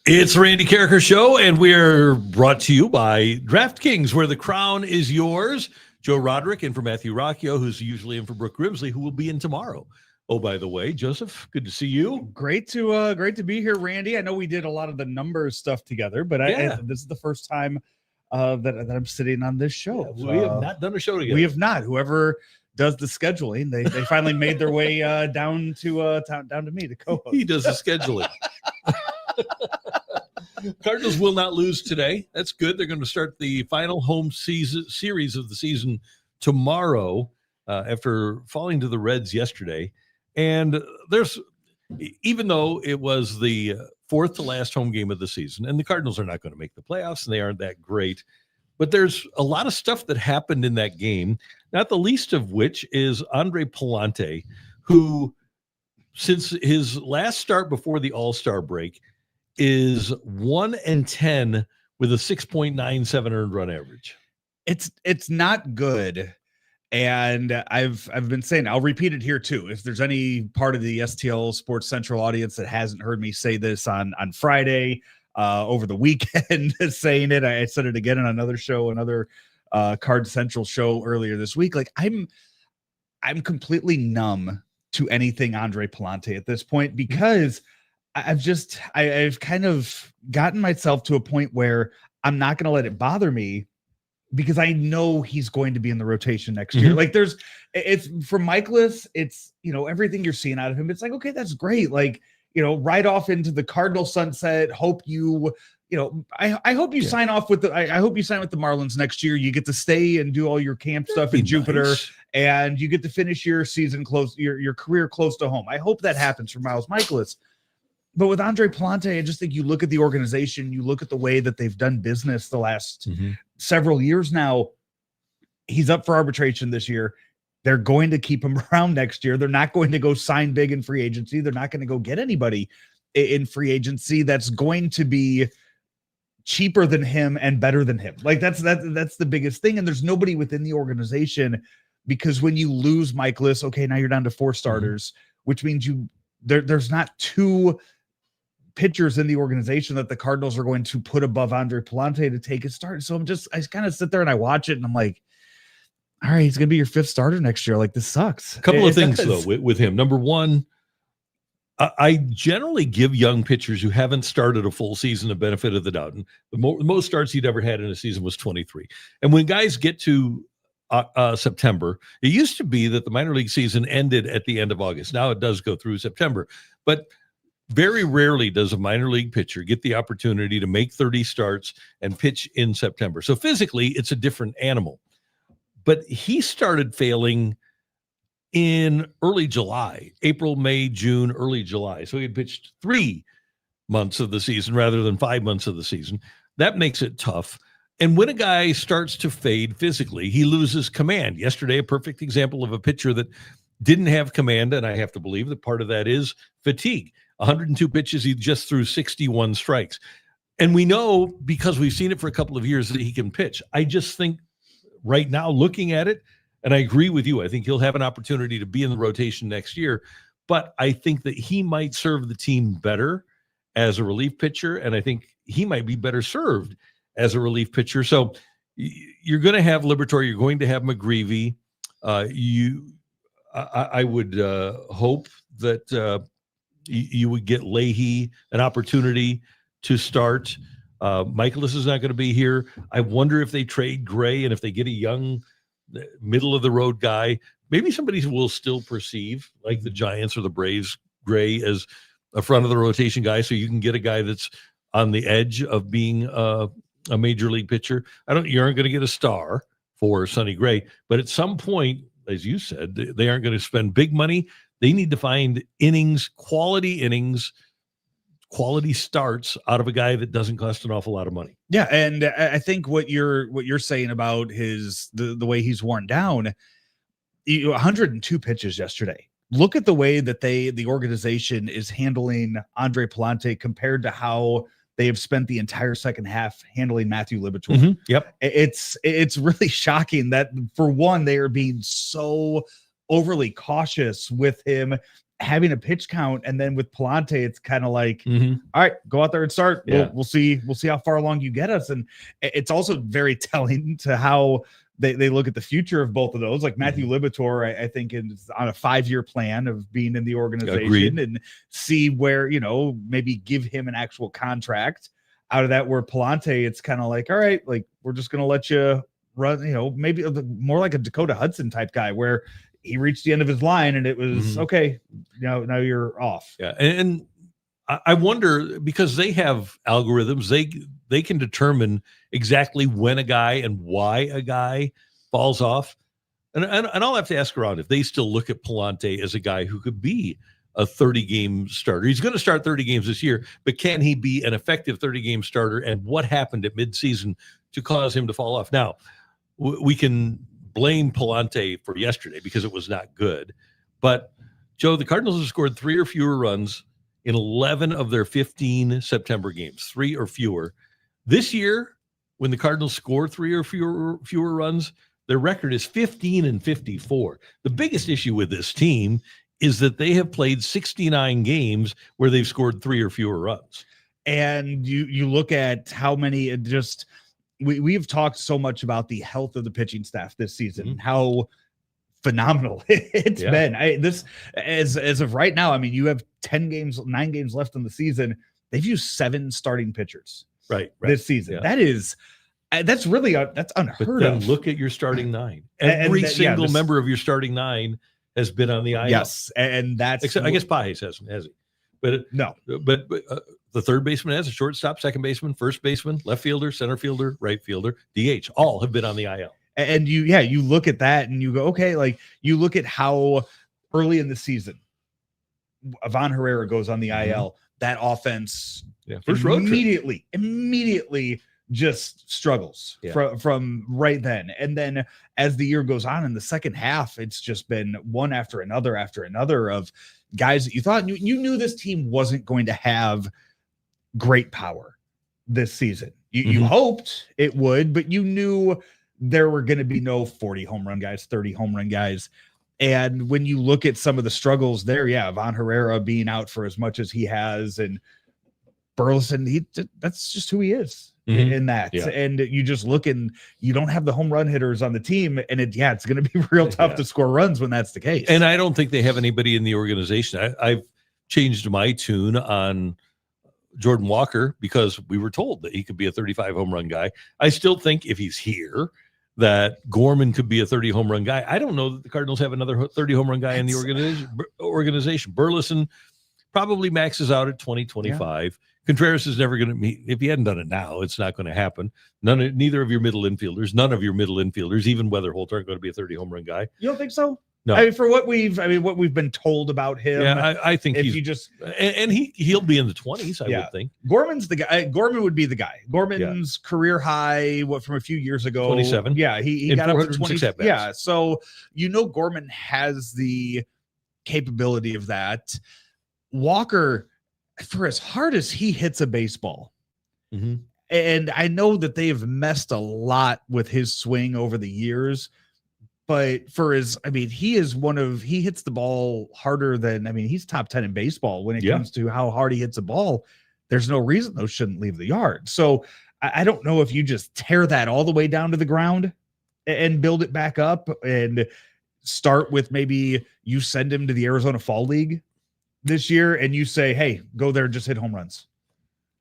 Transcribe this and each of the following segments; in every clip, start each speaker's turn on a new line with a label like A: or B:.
A: It's the Randy Karraker Show, and we're brought to you by DraftKings, where the crown is yours. Joe Roderick in for Matthew Rocchio, who's usually in for Brooke Grimsley, who will be in tomorrow. Oh, by the way, Joseph, good to see you.
B: Great to be here, Randy. I know we did a lot of the numbers stuff together, but this is the first time that I'm sitting on this show.
A: Yeah, we have not done a show together.
B: We have not. Whoever does the scheduling, they finally made their way down to me to co-host.
A: He does the scheduling. Cardinals will not lose today. That's good. They're going to start the final home series of the season tomorrow after falling to the Reds yesterday. And even though it was the fourth to last home game of the season, and the Cardinals are not going to make the playoffs, and they aren't that great, but there's a lot of stuff that happened in that game, not the least of which is Andre Pallante, who, since his last start before the All-Star break, is 1-10 with a 6.97 earned run average.
B: It's not good. And I've been saying, I'll repeat it here too. If there's any part of the STL Sports Central audience that hasn't heard me say this on Friday, over the weekend, saying it, I said it again on another show, another Card Central show earlier this week. Like I'm completely numb to anything Andre Pallante at this point, because I've kind of gotten myself to a point where I'm not going to let it bother me, because I know he's going to be in the rotation next year. Like it's for Michaelis, it's, everything you're seeing out of him. It's like, okay, that's great. Like, right off into the Cardinal sunset. Hope I hope you sign off with I hope you sign with the Marlins next year. You get to stay and do all your camp stuff in Jupiter, and you get to finish your season close, your career close to home. I hope that happens for Miles Michaelis. But with Andre Pallante, I just think you look at the organization, you look at the way that they've done business the last several years now. He's up for arbitration this year. They're going to keep him around next year. They're not going to go sign big in free agency. They're not going to go get anybody in free agency that's going to be cheaper than him and better than him. Like that's the biggest thing. And there's nobody within the organization, because when you lose Michaelis, okay, now you're down to 4 starters, which means there's not 2 pitchers in the organization that the Cardinals are going to put above Andre Pallante to take a start. So I kind of sit there and I watch it and I'm like, all right, he's going to be your 5th starter next year. Like, this sucks.
A: A couple of things though with him. Number one, I generally give young pitchers who haven't started a full season the benefit of the doubt. And the most starts he'd ever had in a season was 23. And when guys get to September, it used to be that the minor league season ended at the end of August. Now it does go through September, but very rarely does a minor league pitcher get the opportunity to make 30 starts and pitch in September. So physically, it's a different animal. But he started failing in early July, April, May, June, early July. So he had pitched 3 months of the season rather than 5 months of the season. That makes it tough. And when a guy starts to fade physically, he loses command. Yesterday, a perfect example of a pitcher that didn't have command, and I have to believe that part of that is fatigue. 102 pitches, he just threw 61 strikes. And we know, because we've seen it for a couple of years, that he can pitch. I just think right now, looking at it, and I agree with you, I think he'll have an opportunity to be in the rotation next year, but I think that he might serve the team better as a relief pitcher, and I think he might be better served as a relief pitcher. So you're going to have Liberatore, you're going to have McGreevy. I would hope that you would get Leahy an opportunity to start. Michaelis is not going to be here. I wonder if they trade Gray, and if they get a young middle of the road guy, maybe somebody will still perceive, like the Giants or the Braves, Gray as a front of the rotation guy. So you can get a guy that's on the edge of being a major league pitcher. You aren't going to get a star for Sonny Gray, but at some point, as you said, they aren't going to spend big money. They need to find quality starts out of a guy that doesn't cost an awful lot of money.
B: Yeah, and I think what you're saying about the way he's worn down, 102 pitches yesterday. Look at the way that the organization is handling Andre Pallante compared to how they have spent the entire second half handling Matthew Liberatore.
A: Yep.
B: It's really shocking that, for one, they are being so overly cautious with him having a pitch count, and then with Pallante, it's kind of like,
A: Mhm.
B: all right, go out there and start.
A: Yeah.
B: We'll see how far along you get us. And it's also very telling to how they look at the future of both of those. Like Matthew Libator, I think is on a 5-year plan of being in the organization.
A: Agreed.
B: And see where, maybe give him an actual contract out of that. Where Pallante, it's kind of like, all right, like we're just going to let you run, maybe more like a Dakota Hudson type guy where he reached the end of his line and it was okay. Now you're off.
A: Yeah. And I wonder, because they have algorithms, they can determine exactly when a guy and why a guy falls off. And I'll have to ask around if they still look at Pallante as a guy who could be a 30-game starter. He's going to start 30 games this year, but can he be an effective 30-game starter? And what happened at midseason to cause him to fall off? Now, we can blame Pallante for yesterday because it was not good. But, Joe, the Cardinals have scored 3 or fewer runs in 11 of their 15 September games, 3 or fewer. This year, when the Cardinals score 3 or fewer runs, their record is 15-54. The biggest issue with this team is that they have played 69 games where they've scored 3 or fewer runs.
B: And you look at how many we've talked so much about the health of the pitching staff this season, how phenomenal it's been. As of right now, I mean, you have 9 games left in the season. They've used 7 starting pitchers this season. Yeah. That's really that's unheard of.
A: Look at your starting 9. Every single member of your starting 9 has been on the IL.
B: Yes, and that's
A: except I guess Pages hasn't, has he? But
B: no.
A: But the third baseman has a shortstop, second baseman, first baseman, left fielder, center fielder, right fielder, DH. All have been on the IL.
B: And you look at that and you go, okay, like you look at how early in the season Ivan Herrera goes on the IL. That offense
A: first
B: immediately just struggles from right then. And then as the year goes on in the second half, it's just been one after another of guys that you thought you knew this team wasn't going to have great power this season. You hoped it would, but you knew there were going to be no 40 home run guys, 30 home run guys. And when you look at some of the struggles there, Ivan Herrera being out for as much as he has, and Burleson, that's just who he is in that. And you just look and you don't have the home run hitters on the team, and it's going to be real tough to score runs when that's the case.
A: And I don't think they have anybody in the organization. I've changed my tune on Jordan Walker because we were told that he could be a 35 home run guy. I still think if he's here, that Gorman could be a 30 home run guy. I don't know that the Cardinals have another 30 home run guy in the organization. Burleson probably maxes out at 20-25. Contreras is never going to meet. If he hadn't done it now, it's not going to happen. Neither of your middle infielders, even Weatherholt, aren't going to be a 30 home run guy.
B: You don't think so?
A: No.
B: I mean, for what we've been told about him.
A: Yeah, I think he'll be in the 20s, I would think.
B: Gorman's the guy. Gorman would be the guy. Gorman's career high, from a few years ago?
A: 27.
B: Yeah, he got up to 20.
A: At-bats.
B: Yeah, so Gorman has the capability of that. Walker, for as hard as he hits a baseball, and I know that they've messed a lot with his swing over the years, but he hits the ball harder than, he's top 10 in baseball when it comes to how hard he hits a ball. There's no reason those shouldn't leave the yard. So I don't know if you just tear that all the way down to the ground and build it back up and start with, maybe you send him to the Arizona Fall League this year and you say, hey, go there and just hit home runs.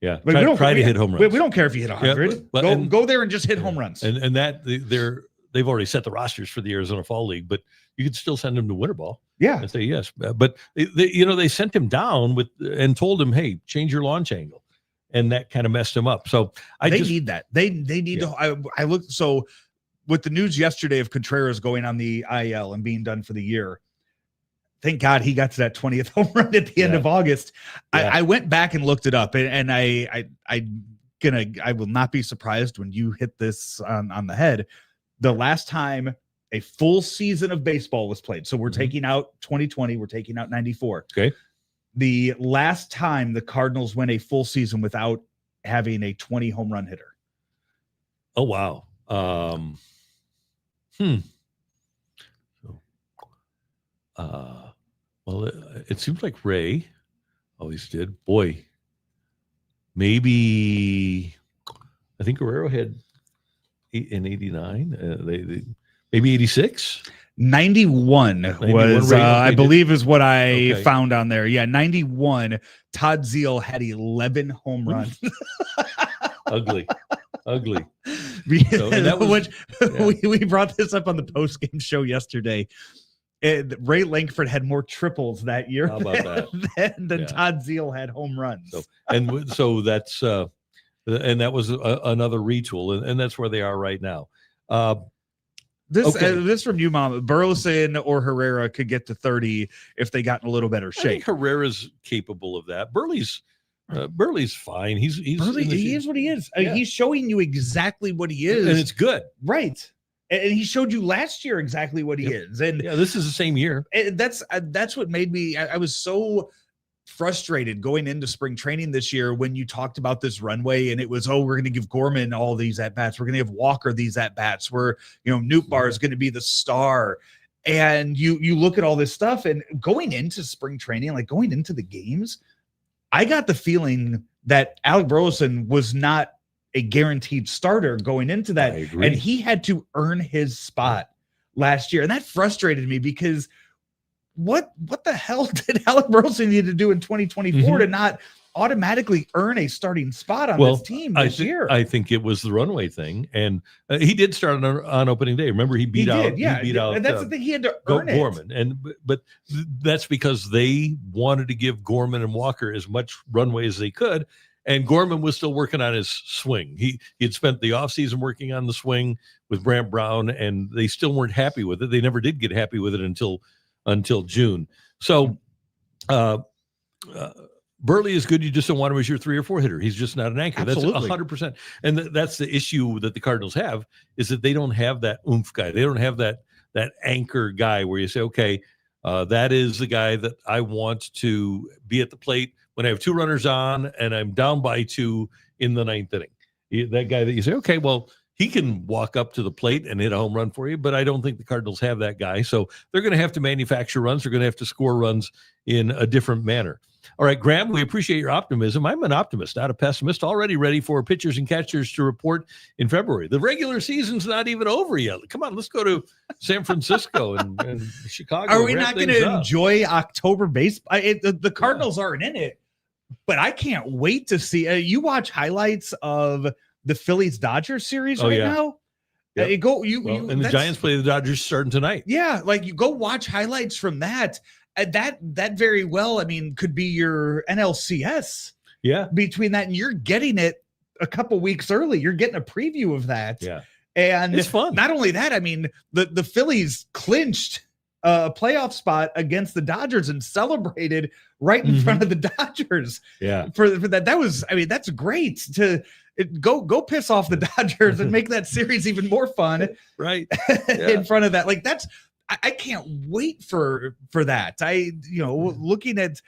A: Yeah.
B: But
A: try to hit home runs.
B: We don't care if you hit 100. Go there and just hit home runs.
A: And that they've already set the rosters for the Arizona Fall League, but you could still send him to winter ball.
B: Yeah.
A: And say yes. But they sent him down and told him, hey, change your launch angle. And that kind of messed him up. So they
B: need that. They need to. I looked. So with the news yesterday of Contreras going on the IL and being done for the year, thank God he got to that 20th home run at the end of August. Yeah. I went back and looked it up, and I will not be surprised when you hit this on the head. The last time a full season of baseball was played, so we're taking out 2020, we're taking out 94.
A: Okay.
B: The last time the Cardinals went a full season without having a 20 home run hitter.
A: Oh, wow. Well, it seems like Ray always did. Boy, maybe I think Guerrero had in 89. They maybe 86.
B: 91 was, I believe, is what I found on there. Yeah, 91. Todd Zeile had 11 home runs.
A: Ugly.
B: So, and that was, we brought this up on the post-game show yesterday. Ray Lankford had more triples that year than Todd Zeile had home runs.
A: So that's and that was another retool, and that's where they are right now.
B: This from you, Mom. Burleson or Herrera could get to 30 if they got in a little better shape.
A: I think Herrera's capable of that. Burley's fine. He
B: is what he is. He's showing you exactly what he is,
A: and it's good,
B: right? And he showed you last year exactly what he is. And
A: this is the same year.
B: That's what made me. I was so frustrated going into spring training this year when you talked about this runway and it was, we're going to give Gorman all these at bats. We're going to give Walker these at bats. Where Nootbaar is going to be the star. And you look at all this stuff and going into spring training, like going into the games, I got the feeling that Alec Burleson was not a guaranteed starter going into that. And he had to earn his spot last year. And that frustrated me because what the hell did Alec Burleson need to do in 2024 to not automatically earn a starting spot on this team this year?
A: I think it was the runway thing. And he did start on opening day. Remember, he beat out.
B: And that's the thing. He had to earn it.
A: Gorman. But that's because they wanted to give Gorman and Walker as much runway as they could. And Gorman was still working on his swing. He had spent the offseason working on the swing with Brant Brown, and they still weren't happy with it. They never did get happy with it until June. So Burley is good. You just don't want him as your 3 or 4 hitter. He's just not an anchor.
B: Absolutely.
A: That's 100%. And that's the issue that the Cardinals have, is that they don't have that oomph guy. They don't have that anchor guy where you say, okay, that is the guy that I want to be at the plate when I have 2 runners on and I'm down by 2 in the 9th inning. That guy that you say, okay, well, he can walk up to the plate and hit a home run for you, but I don't think the Cardinals have that guy. So they're going to have to manufacture runs. They're going to have to score runs in a different manner. All right, Graham, we appreciate your optimism. I'm an optimist, not a pessimist, already ready for pitchers and catchers to report in February. The regular season's not even over yet. Come on, let's go to San Francisco and Chicago.
B: Are we not going to enjoy October baseball? The Cardinals aren't in it, but I can't wait to see. You watch highlights of the Phillies-Dodgers series now?
A: Yep. And the Giants play the Dodgers starting tonight.
B: Yeah, like you go watch highlights from that. That very well, I mean, could be your NLCS.
A: Yeah.
B: Between that, and you're getting it a couple weeks early. You're getting a preview of that.
A: Yeah.
B: And
A: it's fun.
B: Not only that, I mean, the Phillies clinched a playoff spot against the Dodgers and celebrated right in front of the Dodgers.
A: Yeah.
B: For that. That was, I mean, that's great to go piss off the Dodgers and make that series even more fun.
A: Right.
B: In front of that. Like I can't wait for that. Looking at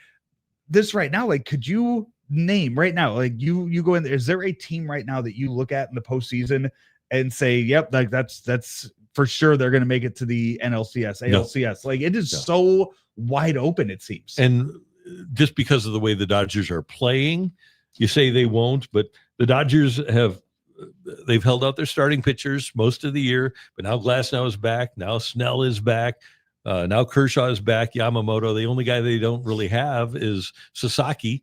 B: this right now, like, could you name right now, like you go in there, is there a team right now that you look at in the postseason and say, yep, like that's for sure they're going to make it to the NLCS, ALCS? No. Like it is so wide open, it seems.
A: And just because of the way the Dodgers are playing, you say they won't, but the Dodgers they've held out their starting pitchers most of the year, but now Glasnow is back. Now Snell is back. Now Kershaw is back. Yamamoto. The only guy they don't really have is Sasaki.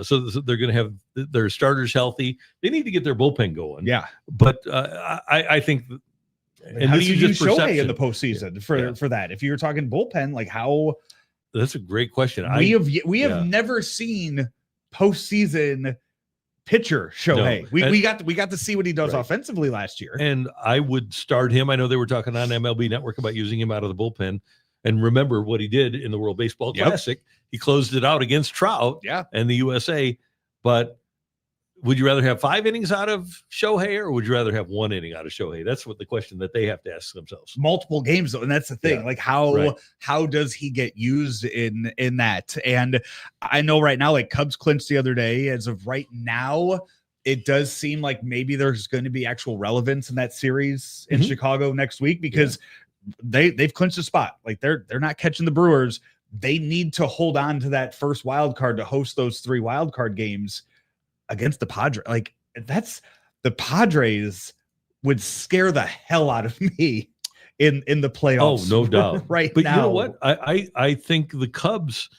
A: So they're going to have their starters healthy. They need to get their bullpen going.
B: Yeah.
A: But I think.
B: And how do you use Shohei in the postseason for that? If you're talking bullpen, like how?
A: That's a great question.
B: We have never seen postseason pitcher Shohei. No. We got to see what he does offensively last year.
A: And I would start him. I know they were talking on MLB Network about using him out of the bullpen. And remember what he did in the World Baseball Classic. He closed it out against Trout and the USA. But would you rather have 5 innings out of Shohei, or would you rather have 1 inning out of Shohei? That's what the question that they have to ask themselves.
B: Multiple games, though, and that's the thing. Like how does he get used in that? And I know right now, like Cubs clinched the other day. As of right now, it does seem like maybe there's going to be actual relevance in that series in Chicago next week because they've clinched a spot. Like they're not catching the Brewers. they need to hold on to that first wild card to host those 3 wild card games against the Padres. Like, that's the Padres would scare the hell out of me in the playoffs.
A: Oh, no doubt.
B: Right
A: but
B: now.
A: You know what? I think the Cubs,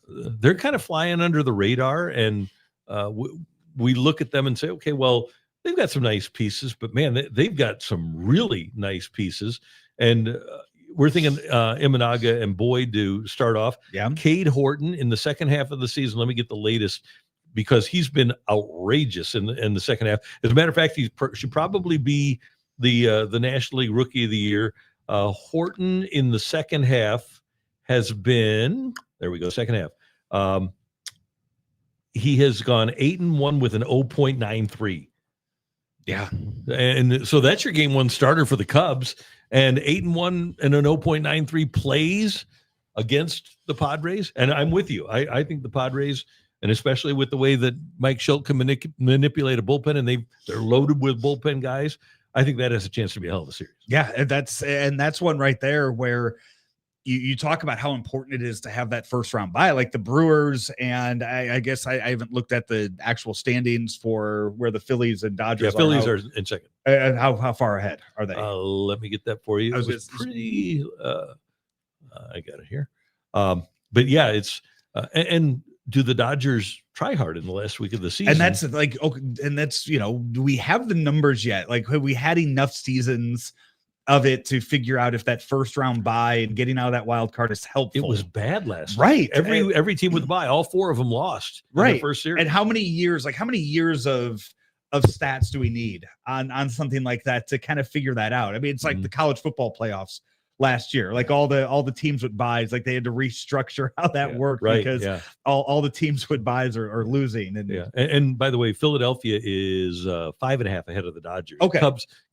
A: they're kind of flying under the radar, and we look at them and say, okay, well, they've got some nice pieces, but man, they've got some really nice pieces. And we're thinking Imanaga and Boyd to start off.
B: Yeah.
A: Cade Horton in the second half of the season. Let me get the latest, because he's been outrageous in the second half. As a matter of fact, he should probably be the National League Rookie of the Year. Horton in the second half has been, there we go, second half. He has gone 8-1 with an 0.93.
B: Yeah.
A: And so that's your game 1 starter for the Cubs, and 8-1 and an 0.93 plays against the Padres. And I'm with you. I think the Padres, and especially with the way that Mike Schultz can manipulate a bullpen, and they're loaded with bullpen guys, I think that has a chance to be a hell of a series.
B: Yeah, and that's one right there where you talk about how important it is to have that first round bye, like the Brewers. And I guess I haven't looked at the actual standings for where the Phillies and Dodgers
A: Phillies are in second.
B: And how far ahead are they?
A: Let me get that for you. It was pretty, I got it here. But yeah, it's, and do the Dodgers try hard in the last week of the season?
B: And that's like, okay, and that's, do we have the numbers yet? Like, have we had enough seasons of it to figure out if that first round bye and getting out of that wild card is helpful?
A: It was bad last
B: right.
A: Week. Every team with the bye, all 4 of them lost in the first series.
B: And how many years of stats do we need on something like that to kind of figure that out? I mean, it's like the college football playoffs last year, like all the teams with buys, like they had to restructure how that worked, because all the teams with buys are losing.
A: And by the way, Philadelphia is 5.5 ahead of the Dodgers.
B: Okay.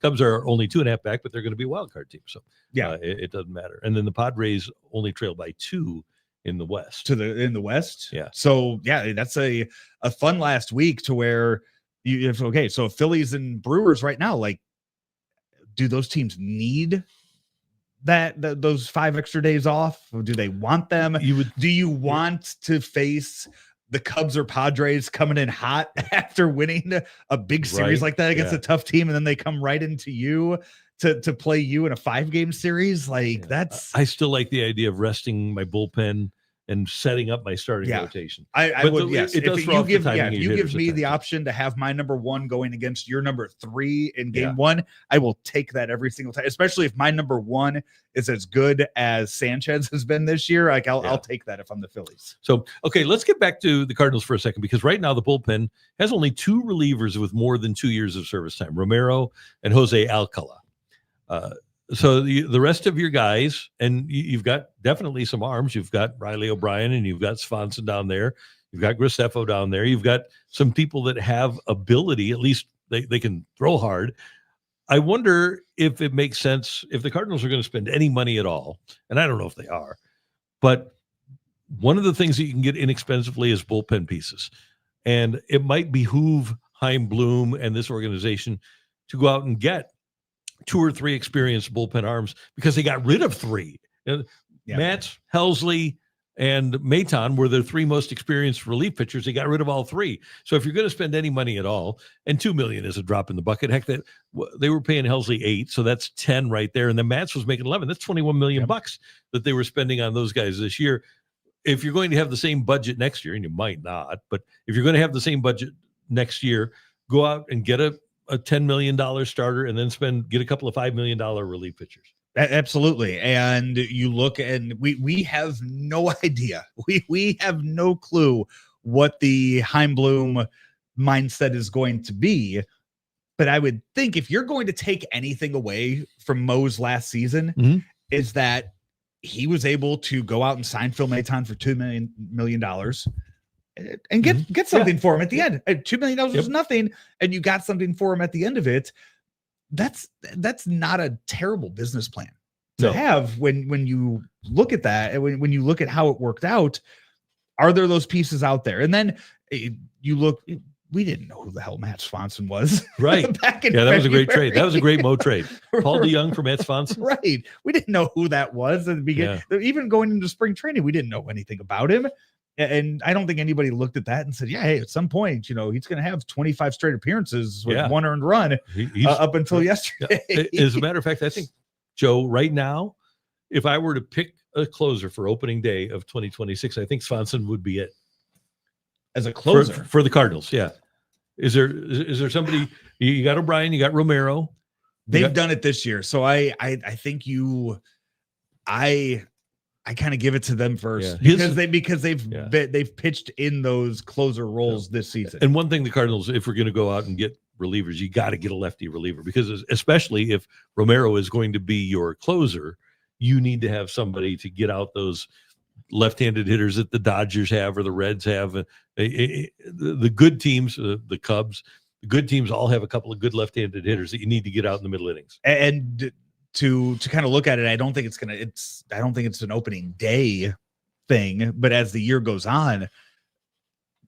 A: Cubs are only 2.5 back, but they're going to be a wild card team. So it doesn't matter. And then the Padres only trail by 2 in the West.
B: In the West.
A: Yeah.
B: So that's a fun last week to where so Phillies and Brewers right now, like, do those teams need those 5 extra days off? Or do they want them? Do you want to face the Cubs or Padres coming in hot after winning a big series like that against a tough team, and then they come right into you to play you in a 5-game series? Like, I
A: still like the idea of resting my bullpen and setting up my starting rotation.
B: I would, yes. It does you give me the option to have my number 1 going against your number 3 in game 1, I will take that every single time, especially if my number 1 is as good as Sanchez has been this year. Like, I'll take that if I'm the Phillies.
A: So, okay, let's get back to the Cardinals for a second, because right now the bullpen has only 2 relievers with more than 2 years of service time, Romero and Jose Alcala. So the rest of your guys, and you've got definitely some arms. You've got Riley O'Brien, and you've got Swanson down there. You've got Graceffo down there. You've got some people that have ability. At least they can throw hard. I wonder if it makes sense, if the Cardinals are going to spend any money at all, and I don't know if they are, but one of the things that you can get inexpensively is bullpen pieces. And it might behoove Chaim Bloom and this organization to go out and get 2 or 3 experienced bullpen arms, because they got rid of 3. Matz, Helsley, and Maton were their 3 most experienced relief pitchers. They got rid of all 3. So if you're going to spend any money at all, and $2 million is a drop in the bucket. Heck, they were paying Helsley 8, so that's 10 right there. And then Matz was making 11. That's $21 million bucks that they were spending on those guys this year. If you're going to have the same budget next year, and you might not, but if you're going to have the same budget next year, go out and get a $10 million starter, and then get a couple of $5 million relief pitchers.
B: Absolutely. And you look, and we have no idea. We have no clue what the Chaim Bloom mindset is going to be. But I would think if you're going to take anything away from Mo's last season, is that he was able to go out and sign Phil Maton for $2 million and get something for him at the end. $2 million was nothing, and you got something for him at the end of it. That's not a terrible business plan to have when you look at that, and when you look at how it worked out. Are there those pieces out there? And then you look, we didn't know who the hell Matt Swanson was.
A: Right.
B: Back in
A: That was a great
B: February.
A: trade. That was a great Mo trade. Paul DeYoung for Matt Swanson.
B: Right. We didn't know who that was at the beginning. Even going into spring training, we didn't know anything about him. And I don't think anybody looked at that and said, yeah, hey, at some point, he's going to have 25 straight appearances with one earned run up until yesterday.
A: As a matter of fact, I think, Joe, right now, if I were to pick a closer for opening day of 2026, I think Swanson would be it.
B: As a closer?
A: For the Cardinals, yeah. Is there somebody, you got O'Brien, you got Romero.
B: They've done it this year. So I think I kind of give it to them first because they've pitched in those closer roles this season.
A: And one thing the Cardinals, if we're going to go out and get relievers, you got to get a lefty reliever, because especially if Romero is going to be your closer, you need to have somebody to get out those left-handed hitters that the Dodgers have or the Reds have. The good teams, the Cubs, the good teams all have a couple of good left-handed hitters that you need to get out in the middle innings.
B: And to kind of look at it, I don't think it's an opening day thing, but as the year goes on,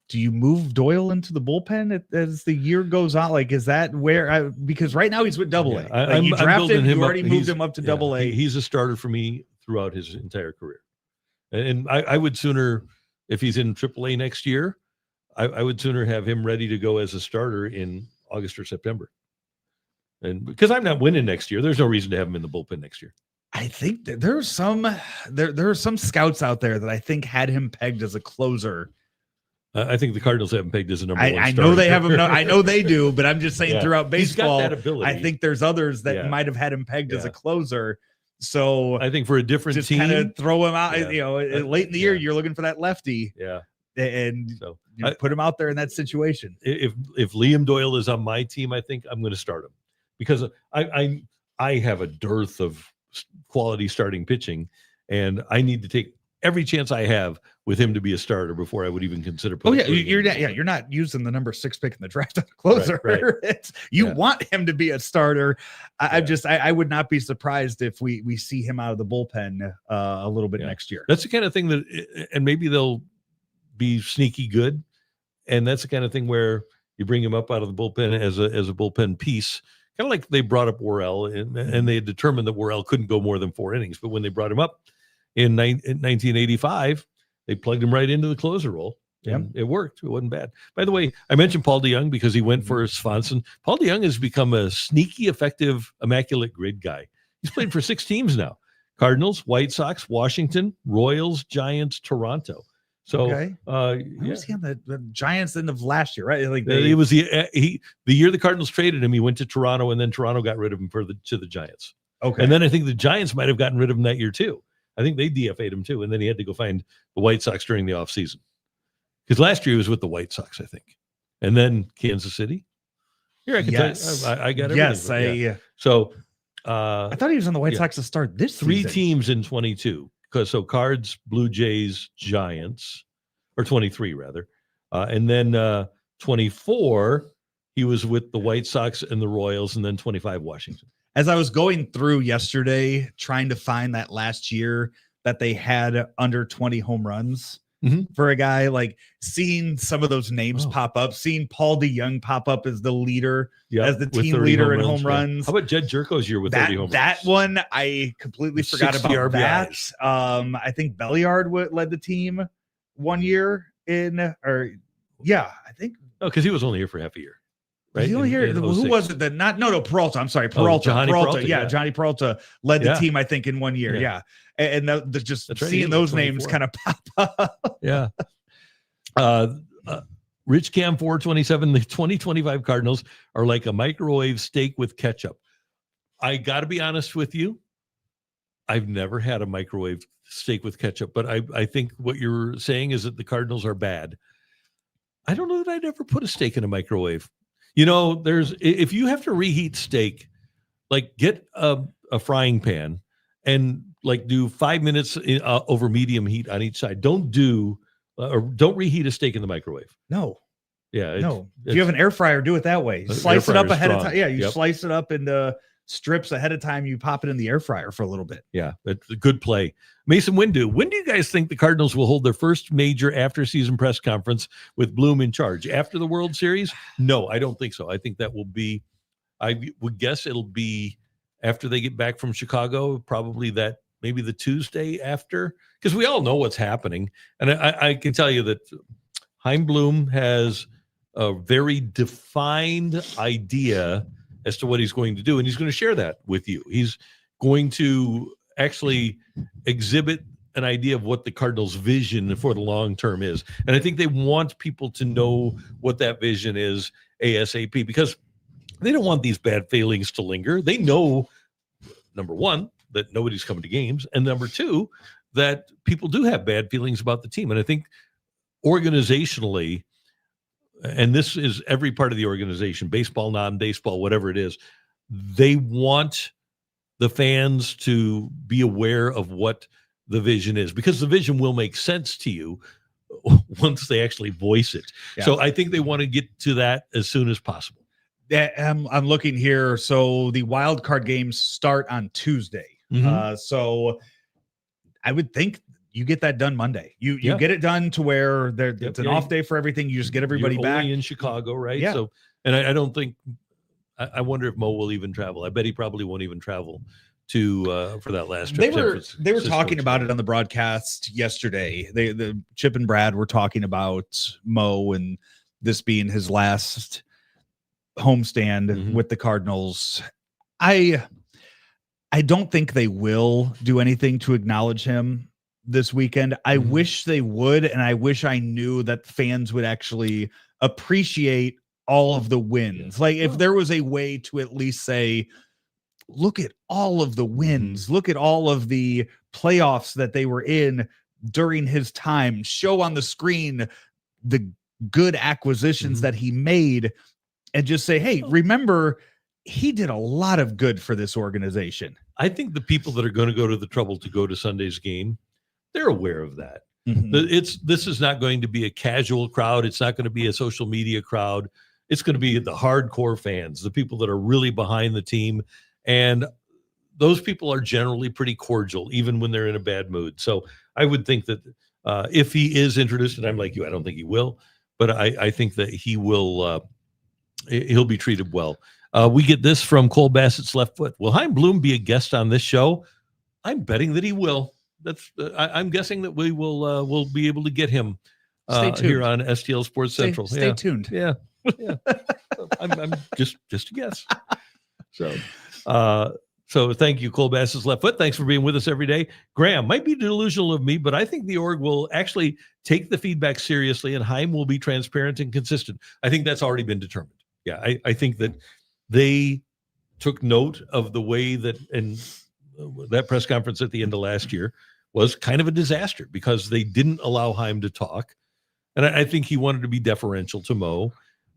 B: do you move Doyle into the bullpen as the year goes on? Like, is that where because right now he's with AA. You drafted him, you already moved him up to AA.
A: He's a starter for me throughout his entire career. And I would sooner, if he's in AAA next year, I would sooner have him ready to go as a starter in August or September. And because I'm not winning next year, there's no reason to have him in the bullpen next year.
B: I think that there are some scouts out there that I think had him pegged as a closer.
A: I think the Cardinals have him pegged as a number one
B: I
A: starter.
B: know they have him. I know they do, but I'm just saying throughout baseball,
A: he's got that ability.
B: I think there's others that might have had him pegged as a closer. So
A: I think for a different
B: just
A: team,
B: kind of throw him out. Late in the year, you're looking for that lefty.
A: Yeah,
B: and put him out there in that situation.
A: If Liam Doyle is on my team, I think I'm going to start him, because I have a dearth of quality starting pitching, and I need to take every chance I have with him to be a starter before I would even consider.
B: You're not using the number 6 pick in the draft on a closer. Right. You want him to be a starter. I would not be surprised if we see him out of the bullpen a little bit next year.
A: That's the kind of thing that, and maybe they'll be sneaky good, and that's the kind of thing where you bring him up out of the bullpen as a bullpen piece. Kind of like they brought up Worrell, and they had determined that Worrell couldn't go more than 4 innings. But when they brought him up in 1985, they plugged him right into the closer role. And it worked. It wasn't bad. By the way, I mentioned Paul DeYoung because he went for Swanson. Paul DeYoung has become a sneaky, effective, immaculate grid guy. He's played for 6 teams now: Cardinals, White Sox, Washington, Royals, Giants, Toronto. So,
B: was he on the Giants end of last year, right? Like
A: he was the year the Cardinals traded him. He went to Toronto, and then Toronto got rid of him to the Giants.
B: Okay,
A: and then I think the Giants might have gotten rid of him that year too. I think they DFA'd him too, and then he had to go find the White Sox during the offseason. Because last year he was with the White Sox, I think, and then Kansas City. Here I can tell you, I got everything.
B: Yes,
A: So
B: I thought he was on the White Sox to start this
A: 3
B: season.
A: teams in 22. So Cards, Blue Jays, Giants, or 23 rather, and then 24 he was with the White Sox and the Royals, and then 25 Washington.
B: As I was going through yesterday, trying to find that last year that they had under 20 home runs for a guy, like seeing some of those names pop up, seeing Paul DeYoung pop up as the leader, as the team leader in home runs.
A: How about Jed Jerko's year with 30 home runs?
B: That one, I completely forgot about RBIs. That. I think Belliard led the team one year I think.
A: Oh, because he was only here for half a year. Right?
B: He only here. Who was it? Peralta. I'm sorry, Peralta.
A: Peralta.
B: Yeah, Johnny Peralta led the team, I think, in 1 year. Yeah. And just seeing those names kind of pop up.
A: Yeah. Rich Cam 427. The 2025 Cardinals are like a microwave steak with ketchup. I got to be honest with you. I've never had a microwave steak with ketchup, but I think what you're saying is that the Cardinals are bad. I don't know that I'd ever put a steak in a microwave. If you have to reheat steak, like get a frying pan and like do 5 minutes over medium heat on each side. Don't reheat a steak in the microwave.
B: No.
A: Yeah.
B: If you have an air fryer, do it that way. Slice it up ahead of time. Yeah. You slice it up into strips ahead of time. You pop it in the air fryer for a little bit.
A: Yeah, that's a good play. Mason Windu, when do you guys think the Cardinals will hold their first major after-season press conference with Bloom in charge? After the World Series? No, I don't think so. I think that will be, I would guess it'll be after they get back from Chicago, probably maybe the Tuesday after, because we all know what's happening. And I can tell you that Chaim Bloom has a very defined idea as to what he's going to do, and he's going to share that with you. He's going to actually exhibit an idea of what the Cardinals' vision for the long term is. And I think they want people to know what that vision is ASAP, because they don't want these bad failings to linger. They know, number one, that nobody's coming to games, and number two, that people do have bad feelings about the team. And I think organizationally, and this is every part of the organization, baseball, non-baseball, whatever it is, they want the fans to be aware of what the vision is, because the vision will make sense to you once they actually voice it. Yeah. So I think they want to get to that as soon as possible.
B: I'm looking here. So the wild card games start on Tuesday. Mm-hmm. So I would think you get that done Monday. You get it done to where it's an off day for everything. You just get everybody back
A: in Chicago, right?
B: Yeah.
A: So, and I don't think. I wonder if Mo will even travel. I bet he probably won't even travel to for that last trip.
B: They were talking about it on the broadcast yesterday. The Chip and Brad were talking about Mo and this being his last homestand with the Cardinals. I don't think they will do anything to acknowledge him this weekend. I wish they would, and I wish I knew that fans would actually appreciate all of the wins. Like if there was a way to at least say, look at all of the wins, look at all of the playoffs that they were in during his time, show on the screen the good acquisitions that he made, and just say, hey, remember, he did a lot of good for this organization.
A: I think the people that are going to go to the trouble to go to Sunday's game, they're aware of that. This is not going to be a casual crowd. It's not going to be a social media crowd. It's going to be the hardcore fans, the people that are really behind the team. And those people are generally pretty cordial, even when they're in a bad mood. So I would think that if he is introduced, and I'm like you, I don't think he will, but I think that he will, he'll be treated well. We get this from Cole Bassett's Left Foot. Will Chaim Bloom be a guest on this show? I'm betting that he will. I'm guessing that we will we'll be able to get him here on STL Sports Central.
B: Stay tuned.
A: Yeah. I'm just a guess. So thank you, Cole Bassett's Left Foot. Thanks for being with us every day. Graham, might be delusional of me, but I think the org will actually take the feedback seriously, and Chaim will be transparent and consistent. I think that's already been determined. Yeah, I think that they took note of the way that, and that press conference at the end of last year was kind of a disaster because they didn't allow Chaim to talk. And I think he wanted to be deferential to Mo,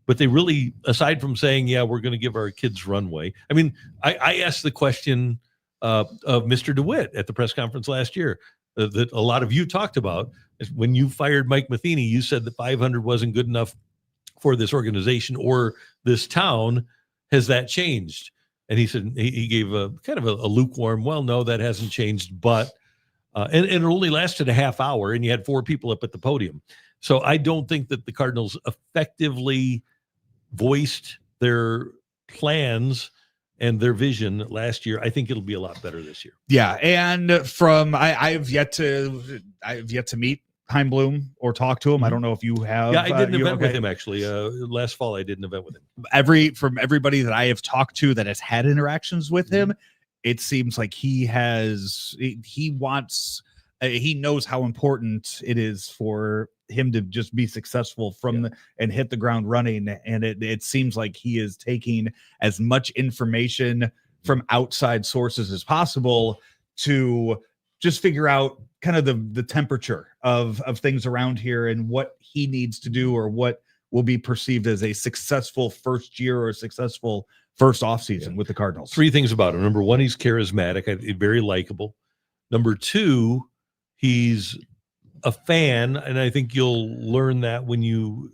A: but they really, aside from saying, yeah, we're going to give our kids runway. I mean, I asked the question of Mr. DeWitt at the press conference last year that a lot of you talked about. When you fired Mike Matheny, you said that 500 wasn't good enough for this organization or this town. Has that changed? And he said, he gave a kind of a lukewarm, well, no, that hasn't changed, but, and it only lasted a half hour and you had 4 people up at the podium. So I don't think that the Cardinals effectively voiced their plans and their vision last year. I think it'll be a lot better this year.
B: Yeah. And from, I've yet to meet Chaim Bloom or talk to him. I don't know if you have.
A: Yeah, I did an event with him actually. Last fall, I did an event with him.
B: From everybody that I have talked to that has had interactions with him, it seems like he knows how important it is for him to just be successful and hit the ground running. And it seems like he is taking as much information from outside sources as possible to just figure out kind of the temperature of things around here and what he needs to do or what will be perceived as a successful first year or a successful first offseason with the Cardinals.
A: 3 things about him. Number 1, he's charismatic, very likable. Number 2, he's a fan, and I think you'll learn that when you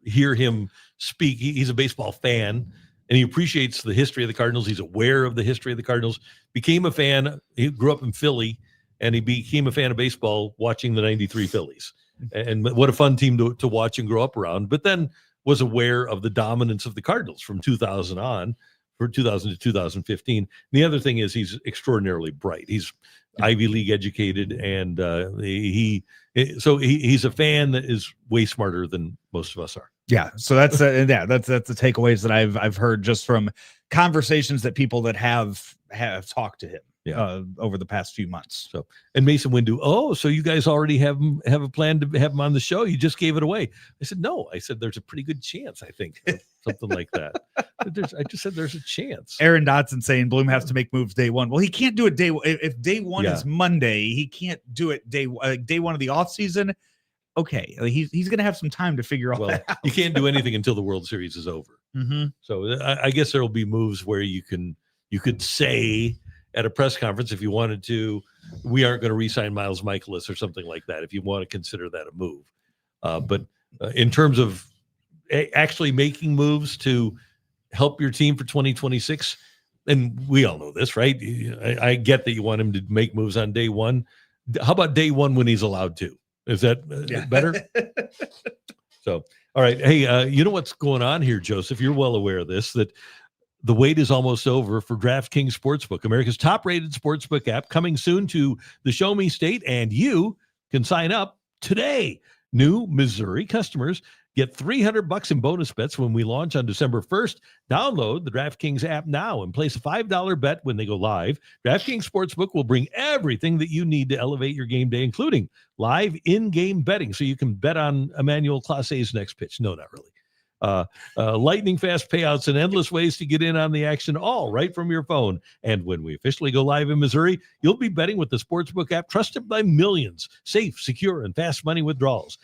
A: hear him speak. He's a baseball fan, and he appreciates the history of the Cardinals. He's aware of the history of the Cardinals. Became a fan. He grew up in Philly, and he became a fan of baseball watching the '93 Phillies. And what a fun team to watch and grow up around. But then was aware of the dominance of the Cardinals from 2000 to 2015. And the other thing is he's extraordinarily bright. He's Ivy League educated, and he's a fan that is way smarter than most of us are.
B: Yeah. So that's the takeaways that I've heard just from conversations that people that have talked to him over the past few months.
A: So, and Mason Windu, so you guys already have a plan to have him on the show. You just gave it away. I said, no, there's a pretty good chance. I think something like that. I just said there's a chance.
B: Aaron Dotson saying Bloom has to make moves day one. Well, he can't do it if day one is Monday, he can't do it day one of the off season. Okay. He's going to have some time to figure that out.
A: You can't do anything until the World Series is over.
B: Mm-hmm.
A: So I guess there'll be moves where you could say at a press conference, if you wanted to, we aren't going to re-sign Miles Michaelis or something like that, if you want to consider that a move. But in terms of actually making moves to help your team for 2026, and we all know this, right? I get that you want him to make moves on day one. How about day one when he's allowed to? Is that better? So, all right. Hey, you know what's going on here, Joseph? You're well aware of this, that the wait is almost over for DraftKings Sportsbook, America's top-rated sportsbook app, coming soon to the Show Me State, and you can sign up today. New Missouri customers get $300 in bonus bets when we launch on December 1st. Download the DraftKings app now and place a $5 bet when they go live. DraftKings Sportsbook will bring everything that you need to elevate your game day, including live in-game betting, so you can bet on Emmanuel Clase's next pitch. No, not really. Lightning fast payouts and endless ways to get in on the action, all right from your phone. And when we officially go live in Missouri, you'll be betting with the Sportsbook app trusted by millions. Safe, secure, and fast money withdrawals.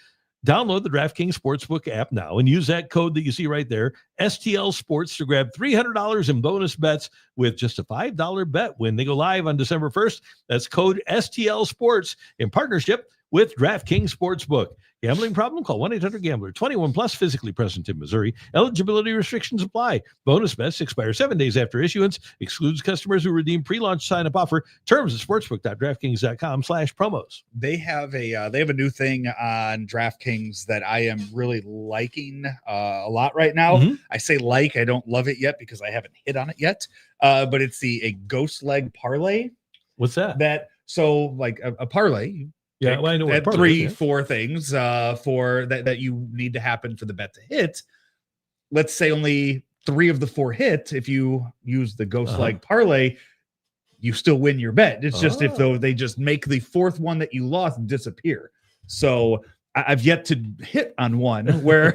A: Download the DraftKings Sportsbook app now and use that code that you see right there, STL Sports, to grab $300 in bonus bets with just a $5 bet when they go live on December 1st. That's code STL Sports in partnership with DraftKings Sportsbook. Gambling problem? Call 1-800-GAMBLER. 21 plus, physically present in Missouri. Eligibility restrictions apply. Bonus bets expire 7 days after issuance. Excludes customers who redeem pre-launch sign-up offer. Terms at sportsbook.draftkings.com/promos.
B: They have a new thing on DraftKings that I am really liking a lot right now.
A: Mm-hmm.
B: I say I don't love it yet because I haven't hit on it yet. But it's a ghost leg parlay.
A: What's that?
B: So like a parlay.
A: Yeah, well, I know what
B: three, 4 things for that you need to happen for the bet to hit. Let's say only 3 of the 4 hit. If you use the ghost leg parlay, you still win your bet. It's just if though they just make the 4th one that you lost disappear. So I've yet to hit on one where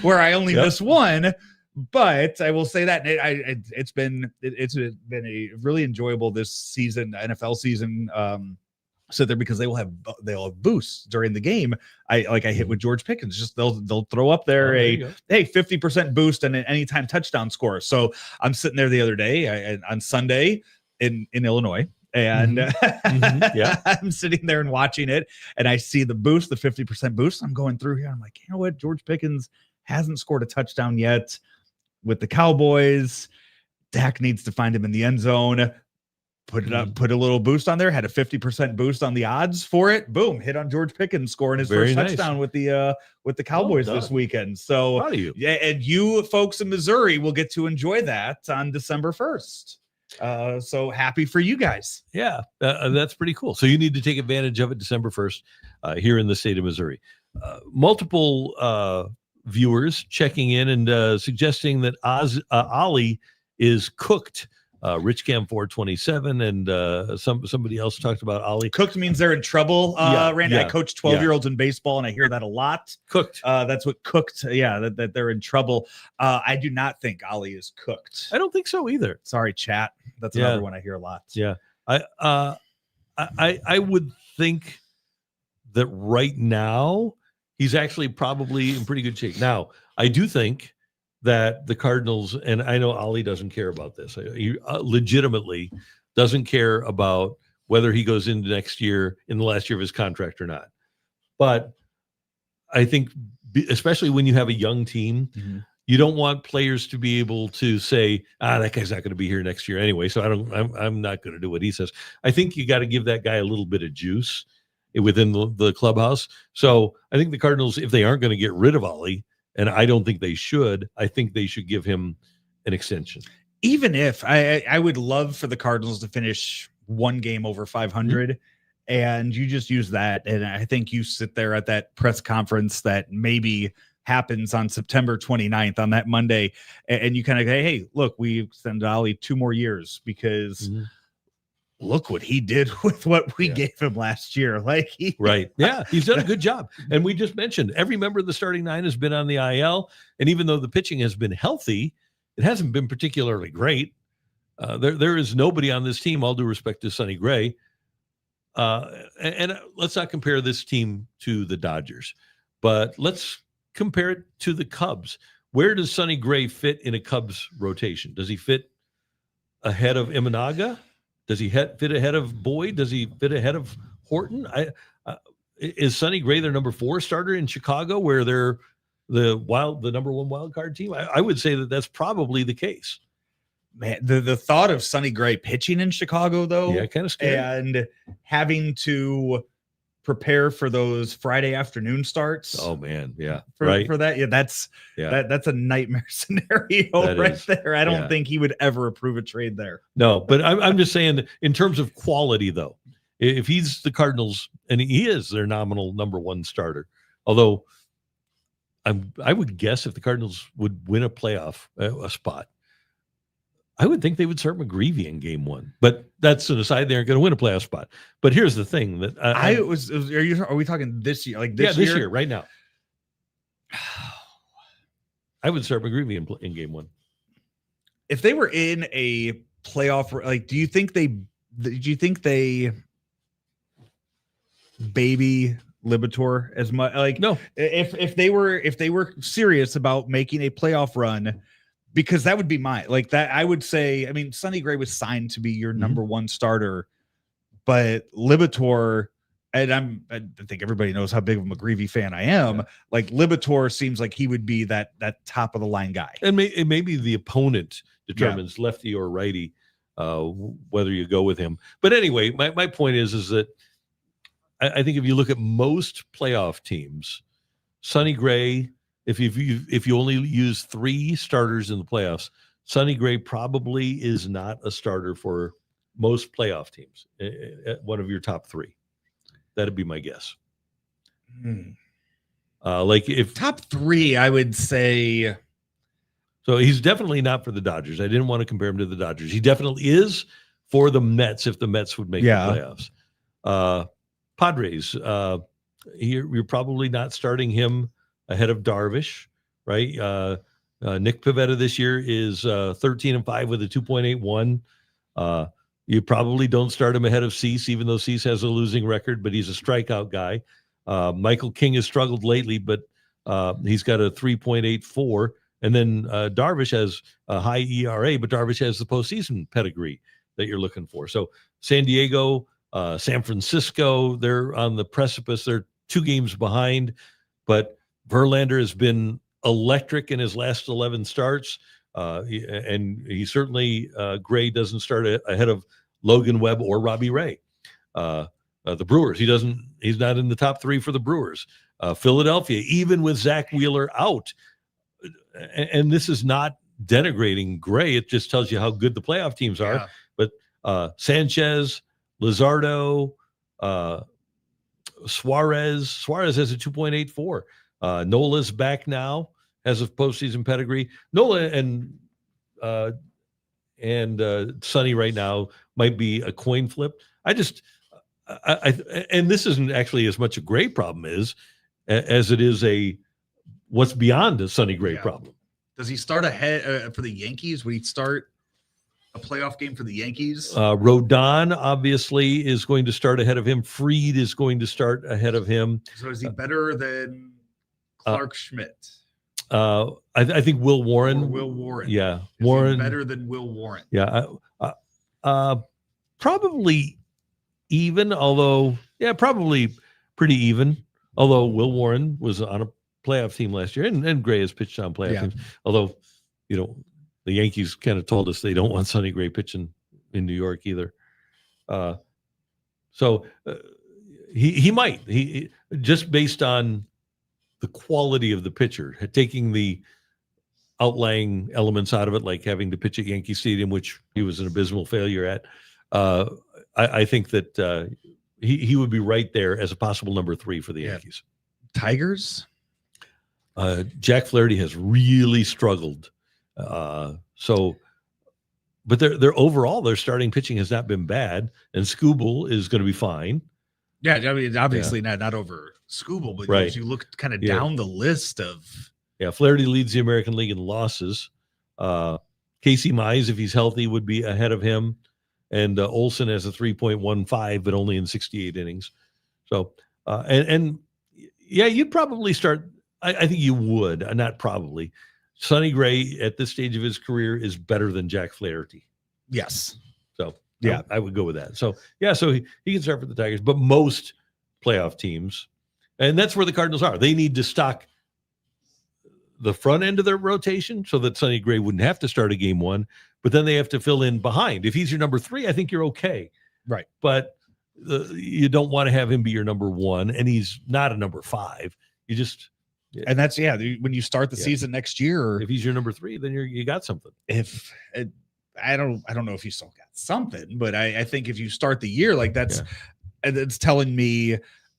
B: where I only miss one. But I will say that it's been a really enjoyable this season, NFL season. Sit there because they'll have boosts during the game. I hit with George Pickens. Just they'll throw up there 50% boost and an anytime touchdown score. So I'm sitting there the other day on Sunday in Illinois, and I'm sitting there and watching it, and I see the boost, the 50% boost. I'm going through here. I'm like, you know what? George Pickens hasn't scored a touchdown yet with the Cowboys. Dak needs to find him in the end zone. Put it up, put a little boost on there, had a 50% boost on the odds for it. Boom, hit on George Pickens scoring his first touchdown with the Cowboys this weekend. So
A: proud of you.
B: Yeah, and you folks in Missouri will get to enjoy that on December 1st. So happy for you guys.
A: Yeah, that's pretty cool. So you need to take advantage of it December 1st here in the state of Missouri. Multiple viewers checking in and suggesting that Ollie is cooked. Rich Cam 427 and somebody else talked about Ollie.
B: Cooked means they're in trouble. Randy,
A: yeah,
B: I coach 12-year-olds in baseball, and I hear that a lot.
A: Cooked.
B: That's what cooked. Yeah, that they're in trouble. I do not think Ollie is cooked.
A: I don't think so either.
B: Sorry, chat. That's another one I hear a lot.
A: Yeah, I would think that right now he's actually probably in pretty good shape. Now, I do think that the Cardinals, and I know Ollie doesn't care about this. He legitimately doesn't care about whether he goes into next year in the last year of his contract or not. But I think, especially when you have a young team, You don't want players to be able to say, that guy's not going to be here next year anyway, so I'm not going to do what he says. I think you got to give that guy a little bit of juice within the clubhouse. So I think the Cardinals, if they aren't going to get rid of Ollie, and I don't think they should, I think they should give him an extension.
B: Even if I would love for the Cardinals to finish one game over 500, and you just use that. And I think you sit there at that press conference that maybe happens on September 29th on that Monday, and you kind of say, hey, look, we extended Ollie 2 more years because look what he did with what we gave him last year. Like
A: he's done a good job. And we just mentioned every member of the starting 9 has been on the IL, and even though the pitching has been healthy, it hasn't been particularly great. There is nobody on this team, all due respect to Sonny Gray. And let's not compare this team to the Dodgers, but let's compare it to the Cubs. Where does Sonny Gray fit in a Cubs rotation? Does he fit ahead of Imanaga? Does he fit ahead of Boyd? Does he fit ahead of Horton? Is Sonny Gray their number 4 starter in Chicago, where they're the number 1 wild card team? I would say that's probably the case.
B: Man, the thought of Sonny Gray pitching in Chicago, though,
A: kind of scary, and
B: having to prepare for those Friday afternoon starts.
A: Oh man,
B: for that, that's a nightmare scenario there. I don't think he would ever approve a trade there.
A: No, but I'm just saying, in terms of quality, though, if he's the Cardinals, and he is their nominal number 1 starter, although I would guess if the Cardinals would win a playoff spot, I would think they would start McGreevy in game 1, but that's an aside. They aren't going to win a playoff spot. But here's the thing that
B: are we talking this year? Like this
A: year, right now? I would start McGreevy in game 1.
B: If they were in a playoff, like, do you think they baby Libator as much? Like,
A: no.
B: If they were serious about making a playoff run. Because that would be that. I would say, I mean, Sonny Gray was signed to be your number 1 starter, but Libator, and I think everybody knows how big of a McGreevy fan I am. Like, Libator seems like he would be that top of the line guy.
A: And maybe the opponent determines lefty or righty, whether you go with him. But anyway, my point is that I think if you look at most playoff teams, Sonny Gray, if you only use 3 starters in the playoffs, Sonny Gray probably is not a starter for most playoff teams. One of your top 3, that'd be my guess. Like, if
B: top 3, I would say.
A: So he's definitely not for the Dodgers. I didn't want to compare him to the Dodgers. He definitely is for the Mets if the Mets would make the playoffs. Padres, you're probably not starting him ahead of Darvish, right? Nick Pivetta this year is 13-5 with a 2.81. You probably don't start him ahead of Cease, even though Cease has a losing record, but he's a strikeout guy. Michael King has struggled lately, but he's got a 3.84. And then Darvish has a high ERA, but Darvish has the postseason pedigree that you're looking for. So San Diego, San Francisco, they're on the precipice. They're 2 games behind, but Verlander has been electric in his last 11 starts, and he certainly, Gray doesn't start ahead of Logan Webb or Robbie Ray. The Brewers, he's not in the top 3 for the Brewers. Philadelphia, even with Zach Wheeler out, and this is not denigrating Gray, it just tells you how good the playoff teams are. But Sanchez, Luzardo, Suarez has a 2.84. Nola's back now, has a postseason pedigree. Nola and Sonny right now might be a coin flip. And this isn't actually as much a Gray problem as it is what's beyond a Sonny Gray problem.
B: Does he start ahead for the Yankees? Would he start a playoff game for the Yankees?
A: Rodon obviously is going to start ahead of him. Fried is going to start ahead of him.
B: So is he better than Clark Schmidt?
A: I think Will Warren.
B: Or Will Warren.
A: Yeah.
B: Is
A: Warren.
B: He better than Will Warren.
A: Yeah. Probably even, although, probably pretty even. Although Will Warren was on a playoff team last year, and Gray has pitched on playoff teams. Although, the Yankees kind of told us they don't want Sonny Gray pitching in New York either. So he might. He just based on the quality of the pitcher, taking the outlying elements out of it, like having to pitch at Yankee Stadium, which he was an abysmal failure at. I think that he would be right there as a possible number 3 for the Yankees.
B: Tigers?
A: Jack Flaherty has really struggled. But their starting pitching has not been bad, and Skubal is going to be fine.
B: Yeah, I mean, obviously not over Skubal, but
A: right.
B: As you look kind of down the list of.
A: Yeah, Flaherty leads the American League in losses. Casey Mize, if he's healthy, would be ahead of him. And Olsen has a 3.15, but only in 68 innings. So, you'd probably start. I think you would, not probably. Sonny Gray at this stage of his career is better than Jack Flaherty.
B: Yes.
A: So, I would go with that. So, so he can start for the Tigers, but most playoff teams, and that's where the Cardinals are. They need to stock the front end of their rotation so that Sonny Gray wouldn't have to start a game 1, but then they have to fill in behind. If he's your number 3, I think you're okay.
B: Right.
A: But you don't want to have him be your number 1, and he's not a number 5. You just,
B: and that's, when you start the season next year,
A: if he's your number 3, then you got something.
B: If I don't know if you still got something, but I think if you start the year like that's, and it's telling me,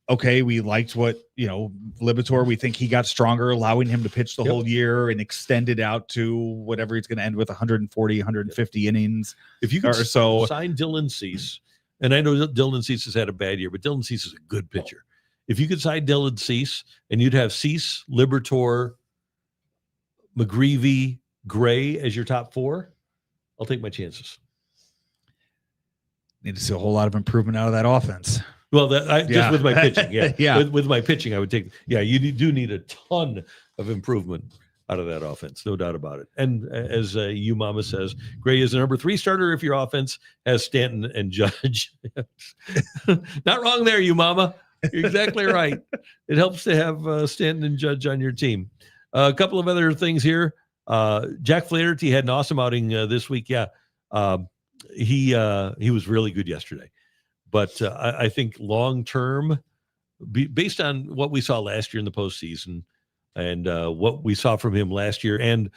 B: okay, we liked what, Libator, we think he got stronger, allowing him to pitch the whole year and extend it out to whatever he's going to end with 140, 150 innings.
A: If you could sign Dylan Cease, and I know Dylan Cease has had a bad year, but Dylan Cease is a good pitcher. If you could sign Dylan Cease and you'd have Cease, Libator, McGreevy, Gray as your top 4, I'll take my chances.
B: Need to see a whole lot of improvement out of that offense.
A: Well, just with my pitching, With my pitching, I would take. You do need a ton of improvement out of that offense, no doubt about it. And as you Mama says, Gray is a number 3 starter if your offense has Stanton and Judge. Not wrong there, you Mama. You're exactly right. It helps to have Stanton and Judge on your team. A couple of other things here. Jack Flaherty had an awesome outing this week. He was really good yesterday. But I think long term, based on what we saw last year in the postseason and what we saw from him last year and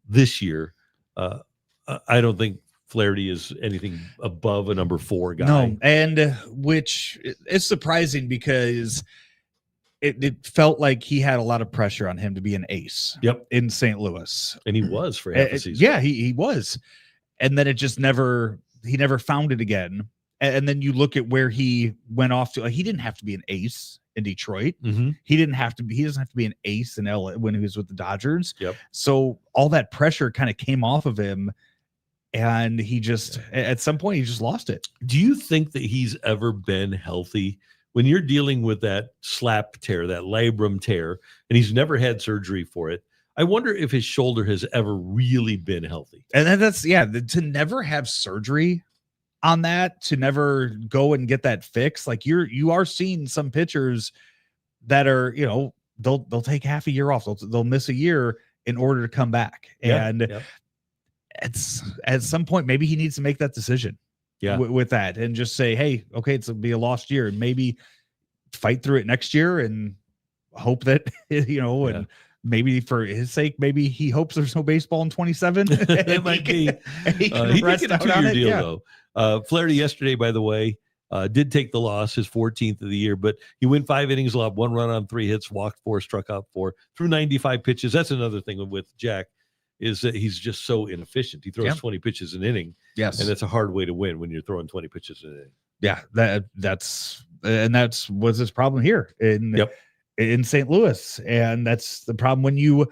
A: this year, I don't think Flaherty is anything above a number 4 guy.
B: No, and which is surprising because it felt like he had a lot of pressure on him to be an ace. In St. Louis,
A: and he was for half the season.
B: Yeah, he was, and then he never found it again. And then you look at where he went off to. He didn't have to be an ace in Detroit.
A: Mm-hmm.
B: He doesn't have to be an ace in LA when he was with the Dodgers.
A: So
B: all that pressure kind of came off of him, and he just at some point he just lost it.
A: Do you think that he's ever been healthy when you're dealing with that slap tear, that labrum tear, and he's never had surgery for it? I wonder if his shoulder has ever really been healthy.
B: And then that's to never have surgery on that, to never go and get that fixed. Like you are seeing some pitchers that are, they'll take half a year off. They'll miss a year in order to come back. And it's at some point, maybe he needs to make that decision with that and just say, hey, okay, it's be a lost year, and maybe fight through it next year and hope that, and maybe for his sake, maybe he hopes there's no baseball in 27.
A: It might be. He can get a 2-year deal though. Flaherty yesterday, by the way, did take the loss, his 14th of the year, but he went 5 innings, allowed 1 run on 3 hits, walked 4, struck out 4, threw 95 pitches. That's another thing with Jack, is that he's just so inefficient. He throws 20 pitches an inning.
B: Yes.
A: And that's a hard way to win when you're throwing 20 pitches an inning.
B: Yeah, that's was his problem here in St. Louis. And that's the problem when you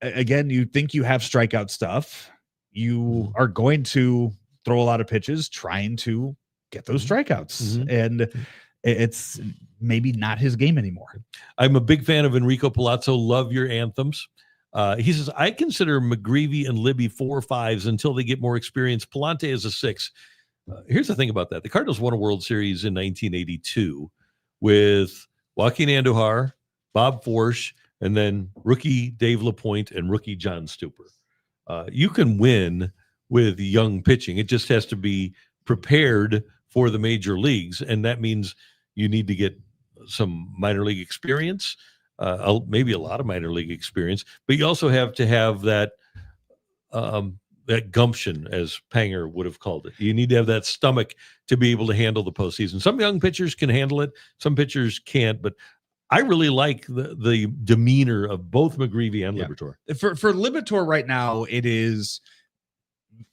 B: think you have strikeout stuff, you are going to throw a lot of pitches trying to get those strikeouts. And it's maybe not his game anymore.
A: I'm a big fan of Enrico Palazzo. Love your anthems. He says, I consider McGreevy and Libby 4-5s until they get more experience. Pallante is a 6. Here's the thing about that. The Cardinals won a World Series in 1982 with Joaquin Andujar, Bob Forsch, and then rookie Dave LaPointe and rookie John Stuper. You can win with young pitching. It just has to be prepared for the major leagues, and that means you need to get some minor league experience, maybe a lot of minor league experience, but you also have to have that that gumption, as Panger would have called it. You need to have that stomach to be able to handle the postseason. Some young pitchers can handle it, some pitchers can't, but I really like the demeanor of both McGreevy and Liberatore.
B: For Liberatore right now, it is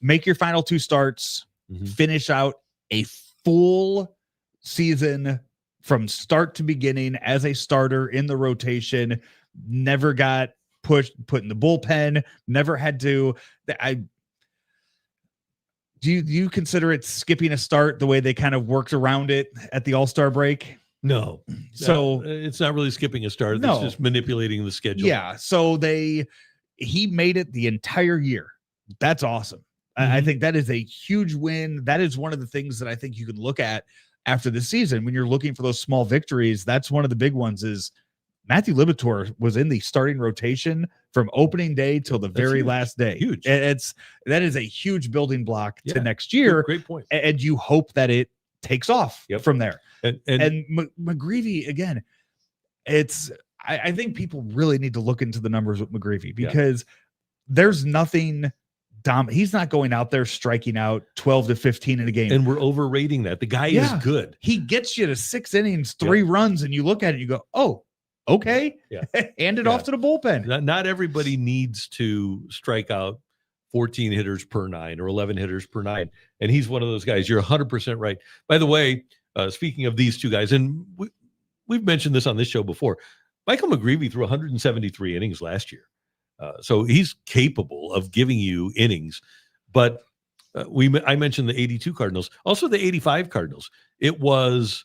B: make your final 2 starts, finish out a full season from start to beginning as a starter in the rotation, never got put in the bullpen, never had to. Do you consider it skipping a start the way they kind of worked around it at the All-Star break?
A: No. So it's not really skipping a start.
B: No.
A: It's just manipulating the schedule.
B: Yeah. So he made it the entire year. That's awesome. I think that is a huge win. That is one of the things that I think you can look at after the season when you're looking for those small victories. That's one of the big ones is Matthew Liberatore was in the starting rotation from opening day till the very last day.
A: Huge.
B: That is a huge building block to next year.
A: Great point.
B: And you hope that it takes off from there.
A: And
B: McGreevy, again, I think people really need to look into the numbers with McGreevy because there's nothing he's not going out there striking out 12 to 15 in a game.
A: And we're overrating that. The guy is good.
B: He gets you to 6 innings, 3 runs, and you look at it and you go, oh, okay. Hand it off to the bullpen.
A: Not everybody needs to strike out 14 hitters per 9 or 11 hitters per 9. And he's one of those guys. You're 100% right. By the way, speaking of these two guys, and we've mentioned this on this show before, Michael McGreevy threw 173 innings last year. So he's capable of giving you innings. But I mentioned the 82 Cardinals, also the 85 Cardinals. It was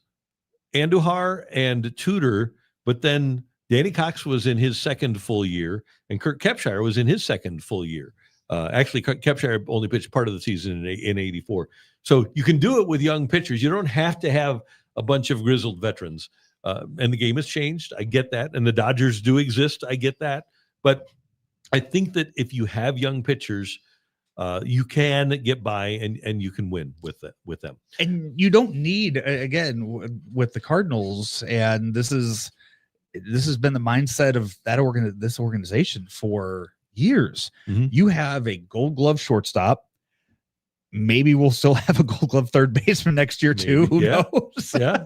A: Andujar and Tudor, but then Danny Cox was in his second full year, and Kirk Kepshire was in his second full year. Actually, Kepshire only pitched part of the season in 84. So you can do it with young pitchers. You don't have to have a bunch of grizzled veterans. And the game has changed. I get that. And the Dodgers do exist. I get that. But I think that if you have young pitchers, you can get by and you can win with them.
B: And you don't need, again, with the Cardinals, and this has been the mindset of this organization for years. You have a Gold Glove shortstop. Maybe we'll still have a Gold Glove third baseman next year too. Who knows?
A: Yeah,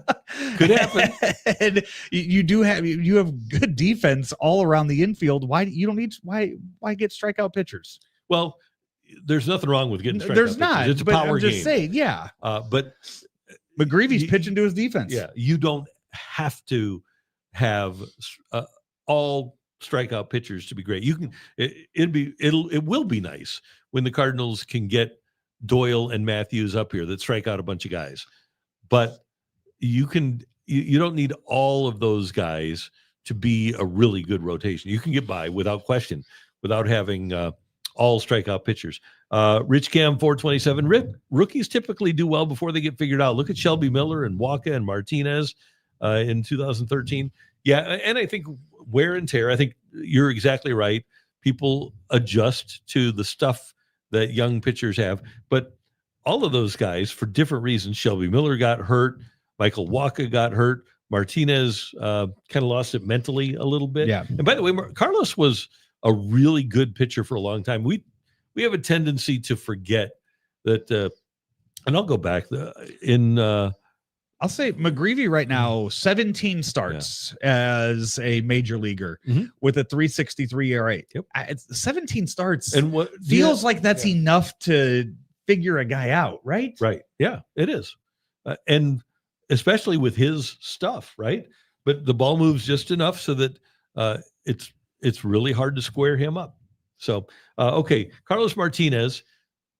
A: could happen.
B: And you have good defense all around the infield. Why get strikeout pitchers?
A: Well, there's nothing wrong with getting strikeout
B: There's
A: pitchers.
B: not.
A: It's a power
B: I'm just
A: game.
B: saying,
A: but
B: McGreevy's pitching to his defense.
A: Yeah, you don't have to have all strikeout pitchers to be great. You can. It will be nice when the Cardinals can get Doyle and Matthews up here that strike out a bunch of guys, but you don't need all of those guys to be a really good rotation. You can get by without question, without having all strikeout pitchers. Rich Cam 427. Rookies typically do well before they get figured out. Look at Shelby Miller and Waka and Martinez in 2013. Yeah, and I think wear and tear. I think you're exactly right. People adjust to the stuff that young pitchers have, but all of those guys, for different reasons, Shelby Miller got hurt, Michael Waka got hurt, Martinez kind of lost it mentally a little bit. Yeah. And by the way, Carlos was a really good pitcher for a long time. We have a tendency to forget that, and I'll go back
B: I'll say McGreevy right now, 17 starts as a major leaguer with a 3.63 ERA. It's 17 starts, and what feels like that's enough to figure a guy out, right?
A: Right. Yeah, it is, and especially with his stuff, right? But the ball moves just enough so that it's really hard to square him up. So, okay, Carlos Martinez,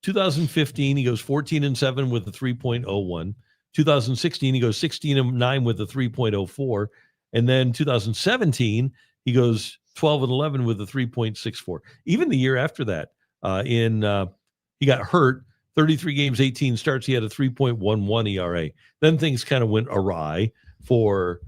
A: 2015, he goes 14-7 with a 3.01. 2016, he goes 16-9 with a 3.04. And then 2017, he goes 12-11 with a 3.64. Even the year after that, he got hurt, 33 games, 18 starts. He had a 3.11 ERA. Then things kind of went awry for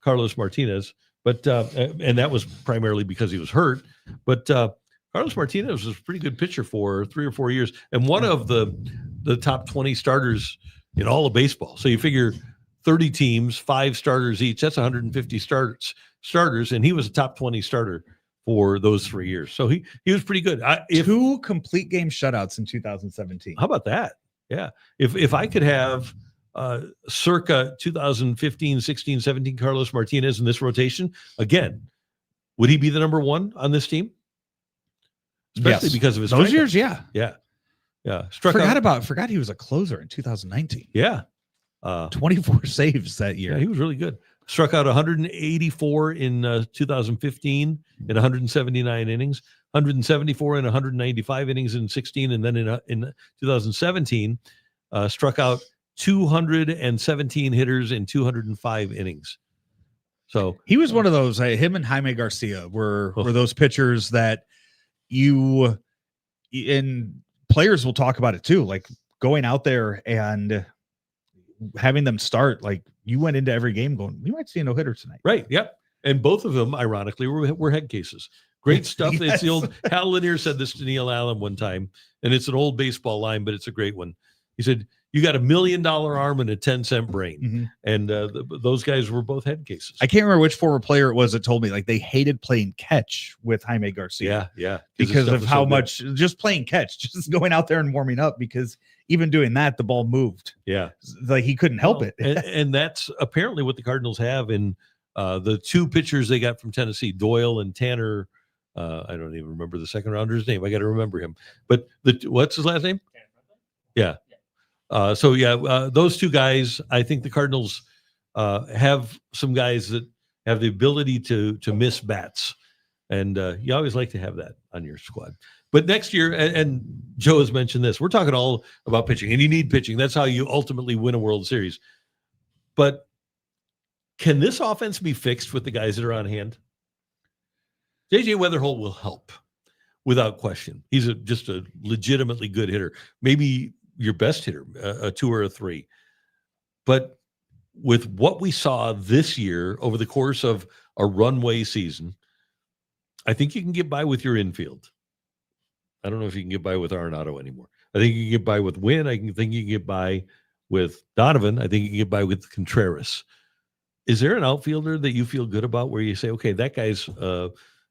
A: Carlos Martinez. But and that was primarily because he was hurt. But Carlos Martinez was a pretty good pitcher for 3 or 4 years, and one of the top 20 starters in all of baseball. So you figure 30 teams, 5 starters each. That's 150 starters, and he was a top 20 starter for those 3 years. So he was pretty good.
B: 2 complete game shutouts in 2017.
A: How about that? Yeah. If I could have circa 2015, 16, 17 Carlos Martinez in this rotation, again, would he be the number 1 on this team? Especially because of his
B: those years, yeah.
A: Forgot
B: he was a closer in 2019.
A: Yeah.
B: 24 saves that year.
A: Yeah, he was really good. Struck out 184 in 2015 in 179 innings, 174 in 195 innings in 16, and then in 2017 struck out 217 hitters in 205 innings. So
B: he was one of those. Him and Jaime Garcia were those pitchers that you and players will talk about it too. Like going out there and having them start, like you went into every game going, we might see a no-hitter tonight.
A: Right. Yep. And both of them, ironically, were head cases. Great stuff.
B: Yes.
A: It's the old Hal Lanier said this to Neil Allen one time, and it's an old baseball line, but it's a great one. He said, you got $1 million arm and a 10-cent brain.
B: Mm-hmm.
A: And those guys were both head cases.
B: I can't remember which former player it was that told me like they hated playing catch with Jaime Garcia.
A: Yeah.
B: Because of how much just playing catch, just going out there and warming up, because even doing that, the ball moved.
A: Yeah.
B: Like he couldn't help it.
A: and that's apparently what the Cardinals have in the 2 pitchers they got from Tennessee, Doyle and Tanner. I don't even remember the second rounder's name. I got to remember him. But what's his last name? Yeah. Those 2 guys, I think the Cardinals have some guys that have the ability to miss bats. And you always like to have that on your squad. But next year, and Joe has mentioned this, we're talking all about pitching, and you need pitching. That's how you ultimately win a World Series. But can this offense be fixed with the guys that are on hand? J.J. Weatherholt will help, without question. He's just a legitimately good hitter. Maybe your best hitter, a 2 or a 3. But with what we saw this year over the course of a runway season, I think you can get by with your infield. I don't know if you can get by with Arenado anymore. I think you can get by with Wynn. I think you can get by with Donovan. I think you can get by with Contreras. Is there an outfielder that you feel good about where you say, okay, that guy's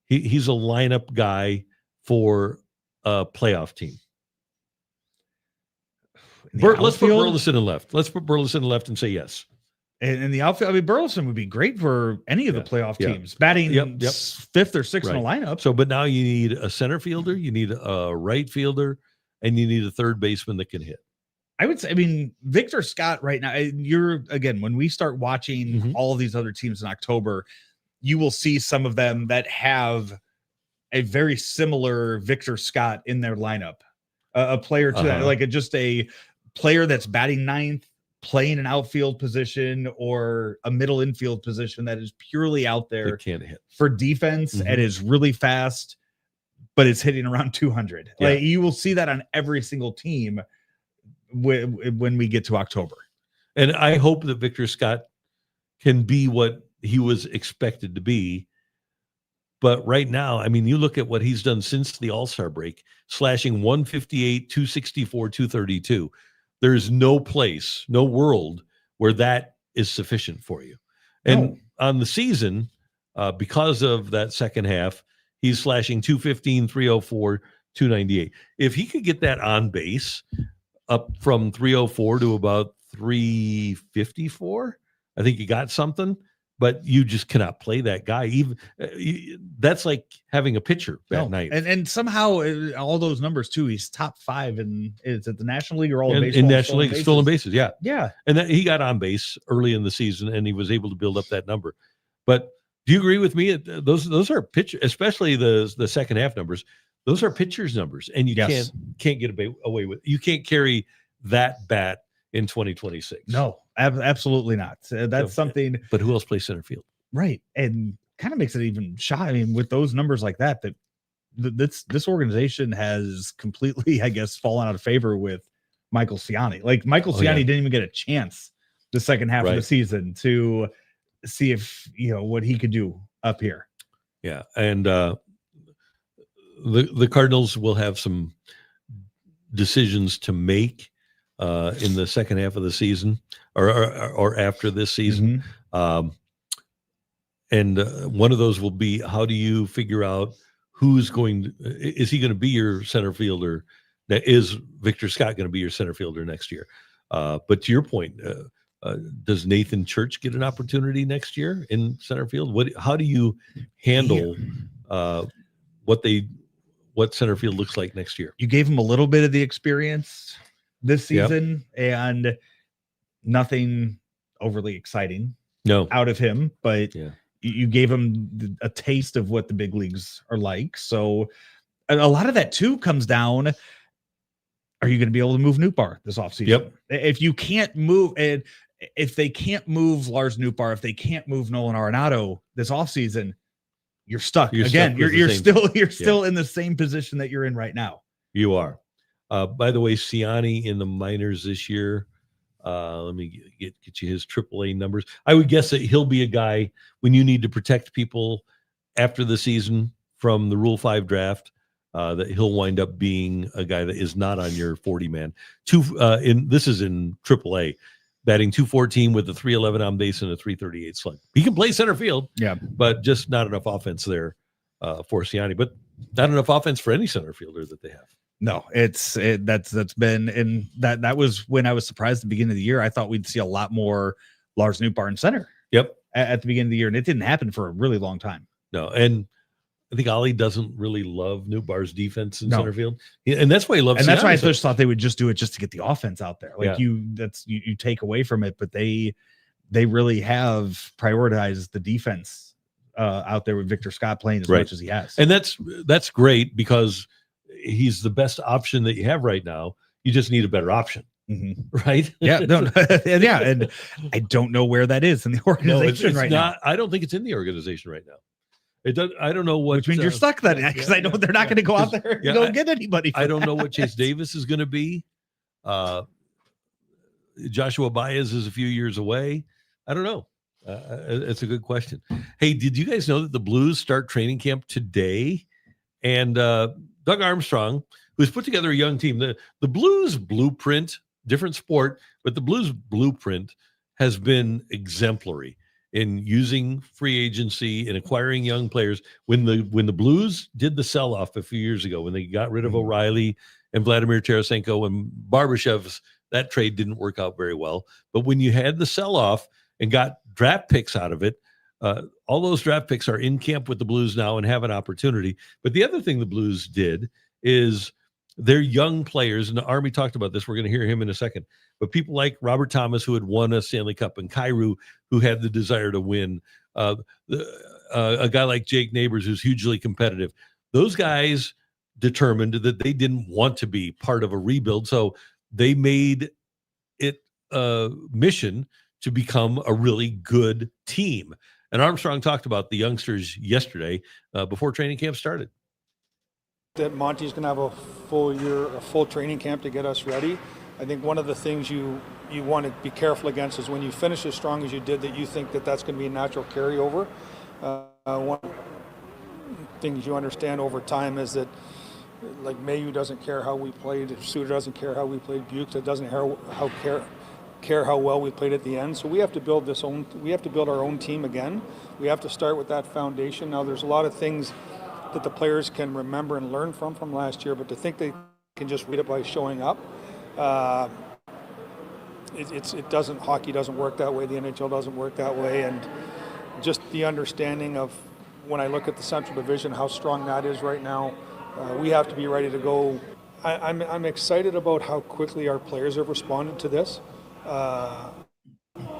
A: he's a lineup guy for a playoff team? Let's put Burleson in left. Let's put Burleson in left and say yes.
B: And in the outfield, I mean, Burleson would be great for any of the playoff teams, batting 5th or 6th in the lineup.
A: So, but now you need a center fielder, you need a right fielder, and you need a third baseman that can hit.
B: I would say, I mean, Victor Scott right now, when we start watching all of these other teams in October, you will see some of them that have a very similar Victor Scott in their lineup. A player to that, like just a player that's batting 9th, playing an outfield position or a middle infield position that is purely out there
A: can't hit
B: for defense and is really fast, but it's hitting around 200. Yeah. Like you will see that on every single team when we get to October.
A: And I hope that Victor Scott can be what he was expected to be. But right now, I mean, you look at what he's done since the All-Star break, slashing 158, 264, 232. There's no place, no world where that is sufficient for you. And on the season, because of that second half, he's slashing 215, 304, 298. If he could get that on base up from 304 to about 354, I think you got something. But you just cannot play that guy. Even that's like having a pitcher that night.
B: And somehow all those numbers too. He's top 5 is it the National League or all of baseball?
A: In National League, stolen bases. Yeah.
B: And
A: he got on base early in the season, and he was able to build up that number. But do you agree with me? Those are pitcher, especially the second half numbers. Those are pitchers' numbers, and you can't get away with. You can't carry that bat in 2026.
B: No, absolutely not. That's something.
A: But who else plays center field?
B: Right. And kind of makes it even shy. I mean, with those numbers like that this organization has completely, I guess, fallen out of favor with Michael Ciani. Like Michael Ciani didn't even get a chance the second half of the season to see if, what he could do up here.
A: Yeah. And the Cardinals will have some decisions to make in the second half of the season or after this season. And one of those will be, how do you figure out who's is he going to be your center fielder? Is Victor Scott going to be your center fielder next year? But to your point, does Nathan Church get an opportunity next year in center field? How do you handle what center field looks like next year?
B: You gave him a little bit of the experience this season, and nothing overly exciting out of him, but you gave him a taste of what the big leagues are like. So a lot of that too comes down. Are you going to be able to move Nootbaar this offseason?
A: Yep.
B: If you can't move, and if they can't move Lars Nootbaar, if they can't move Nolan Arenado this offseason, you're stuck. You're still in the same position that you're in right now.
A: You are. By the way, Ciani in the minors this year. Let me get you his AAA numbers. I would guess that he'll be a guy when you need to protect people after the season from the Rule 5 draft, that he'll wind up being a guy that is not on your 40-man. This is in AAA, batting .214 with a .311 on base and a .338 slug. He can play center field, but just not enough offense there for Ciani. But not enough offense for any center fielder that they have.
B: No, that's been, and that was when I was surprised at the beginning of the year. I thought we'd see a lot more Lars Nootbaar in center.
A: Yep.
B: At the beginning of the year, and it didn't happen for a really long time.
A: No, and I think Ollie doesn't really love Nootbaar's defense in center field, and that's why he loves.
B: And that's why I just thought they would just do it just to get the offense out there. Like you take away from it, but they really have prioritized the defense out there with Victor Scott playing as much as he has,
A: and that's great because he's the best option that you have right now. You just need a better option, right?
B: Yeah, and I don't know where that is in the organization
A: it's
B: right
A: not,
B: now.
A: I don't think it's in the organization right now. It does. I don't know what.
B: Which means you're stuck then, because I know they're not going to go out there and go get anybody.
A: I don't know what Chase Davis is going to be. Joshua Baez is a few years away. I don't know. It's a good question. Hey, did you guys know that the Blues start training camp today? And Doug Armstrong, who's put together a young team. The Blues blueprint, different sport, but the Blues blueprint has been exemplary in using free agency and acquiring young players. When the Blues did the sell-off a few years ago, when they got rid of O'Reilly and Vladimir Tarasenko and Barbashev's, that trade didn't work out very well. But when you had the sell-off and got draft picks out of it, all those draft picks are in camp with the Blues now and have an opportunity. But the other thing the Blues did is their young players, and the Army talked about this, we're going to hear him in a second, but people like Robert Thomas, who had won a Stanley Cup, and Kyrou, who had the desire to win, a guy like Jake Neighbors, who's hugely competitive. Those guys determined that they didn't want to be part of a rebuild, so they made it a mission to become a really good team. And Armstrong talked about the youngsters yesterday before training camp started.
C: That Monty's going to have a full training camp to get us ready. I think one of the things you want to be careful against is when you finish as strong as you did, that you think that that's going to be a natural carryover. One thing you understand over time is that, like, Mayu doesn't care how we played, Suter doesn't care how we played, Bukes doesn't care how well we played at the end. So we have to build our own team again. We have to start with that foundation. Now there's a lot of things that the players can remember and learn from last year, but to think they can just read it by showing up, hockey doesn't work that way, the NHL doesn't work that way, and just the understanding of, when I look at the Central Division, how strong that is right now, we have to be ready to go. I'm excited about how quickly our players have responded to this.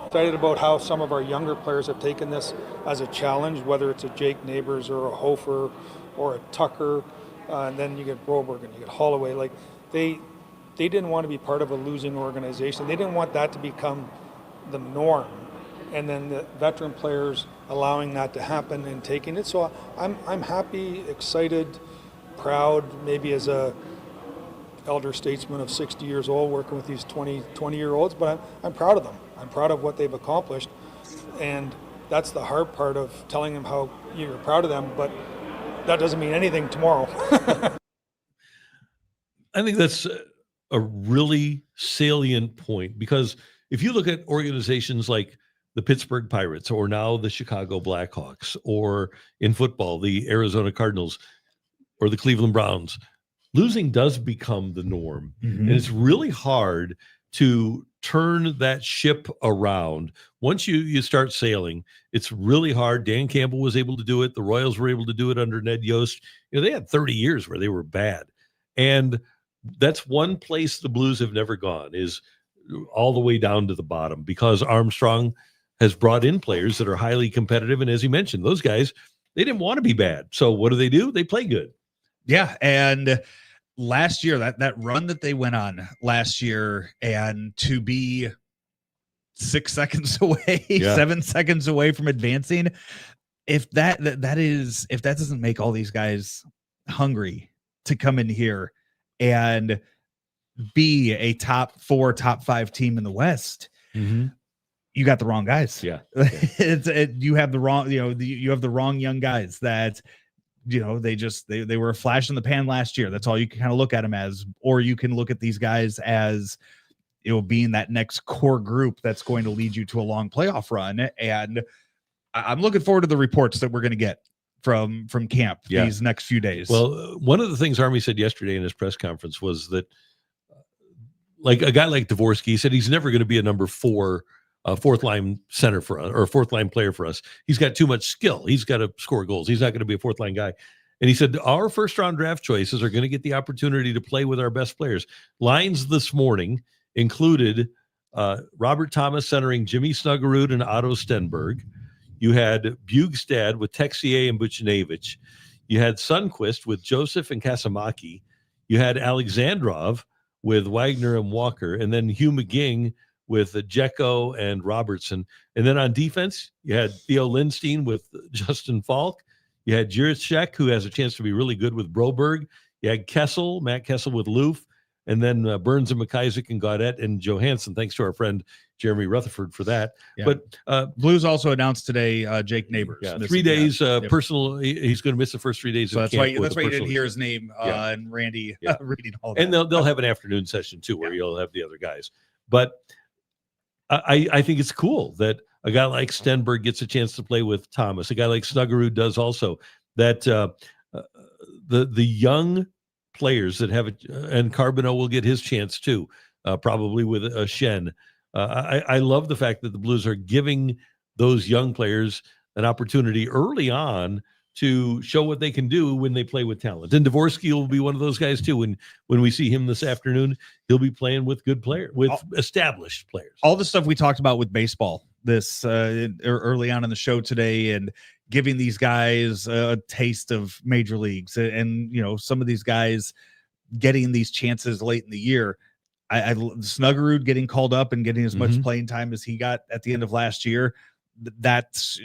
C: Excited about how some of our younger players have taken this as a challenge, whether it's a Jake Neighbors or a Hofer or a Tucker, and then you get Broberg and you get Holloway. Like, they didn't want to be part of a losing organization. They didn't want that to become the norm, and then the veteran players allowing that to happen and taking it. So I'm happy, excited, proud, maybe as a elder statesman of 60 years old working with these 20-year-olds, but I'm proud of them. I'm proud of what they've accomplished, and that's the hard part of telling them how you're proud of them, but that doesn't mean anything tomorrow.
A: I think that's a really salient point, because if you look at organizations like the Pittsburgh Pirates, or now the Chicago Blackhawks, or in football, the Arizona Cardinals or the Cleveland Browns, losing does become the norm.
B: Mm-hmm.
A: And it's really hard to turn that ship around. Once you start sailing, it's really hard. Dan Campbell was able to do it. The Royals were able to do it under Ned Yost. They had 30 years where they were bad. And that's one place the Blues have never gone, is all the way down to the bottom, because Armstrong has brought in players that are highly competitive. And as you mentioned, those guys, they didn't want to be bad. So what do? They play good.
B: Yeah. And last year, that run that they went on last year, and to be 6 seconds away, 7 seconds away from advancing, if that doesn't make all these guys hungry to come in here and be a top 4, top 5 team in the West, you got the wrong guys.
A: Yeah.
B: You have the wrong, you have the wrong young guys that, they were a flash in the pan last year. That's all you can kind of look at them as, or you can look at these guys as, being that next core group that's going to lead you to a long playoff run. And I'm looking forward to the reports that we're going to get from camp these next few days.
A: Well, one of the things Army said yesterday in his press conference was that, like a guy like Dvorsky, he said he's never going to be a number 4, fourth line center for us, or a fourth line player for us. He's got too much skill. He's got to score goals. He's not going to be a fourth line guy. And he said our first round draft choices are going to get the opportunity to play with our best players. Lines this morning included Robert Thomas centering Jimmy Snuggerud and Otto Stenberg. You had Bugstad with Texier and Buchnevich. You had Sundquist with Joseph and Kasamaki. You had Alexandrov with Wagner and Walker, and then Hugh McGing with Jecko and Robertson. And then on defense, you had Theo Lindstein with Justin Falk. You had Juracek, who has a chance to be really good with Broberg. You had Matt Kessel with Loof, and then Burns and McIsaac and Gaudette and Johansson, thanks to our friend Jeremy Rutherford for that.
B: Yeah.
A: But
B: Blues also announced today Jake Neighbors.
A: Yeah, 3 days personal. He's going to miss the first 3 days.
B: So
A: of
B: that's why
A: camp
B: you didn't hear his name and Randy reading all that.
A: And they'll have an afternoon session too, where you'll have the other guys. But I think it's cool that a guy like Stenberg gets a chance to play with Thomas. A guy like Snuggerud does also. That the young players that have it, and Carbonneau will get his chance too, probably with Shen. I love the fact that the Blues are giving those young players an opportunity early on to show what they can do when they play with talent. And Dvorsky will be one of those guys too. When we see him this afternoon, he'll be playing with good players, with established players.
B: All the stuff we talked about with baseball this early on in the show today, and giving these guys a taste of major leagues, and some of these guys getting these chances late in the year. I Snuggerud getting called up and getting as much playing time as he got at the end of last year. That's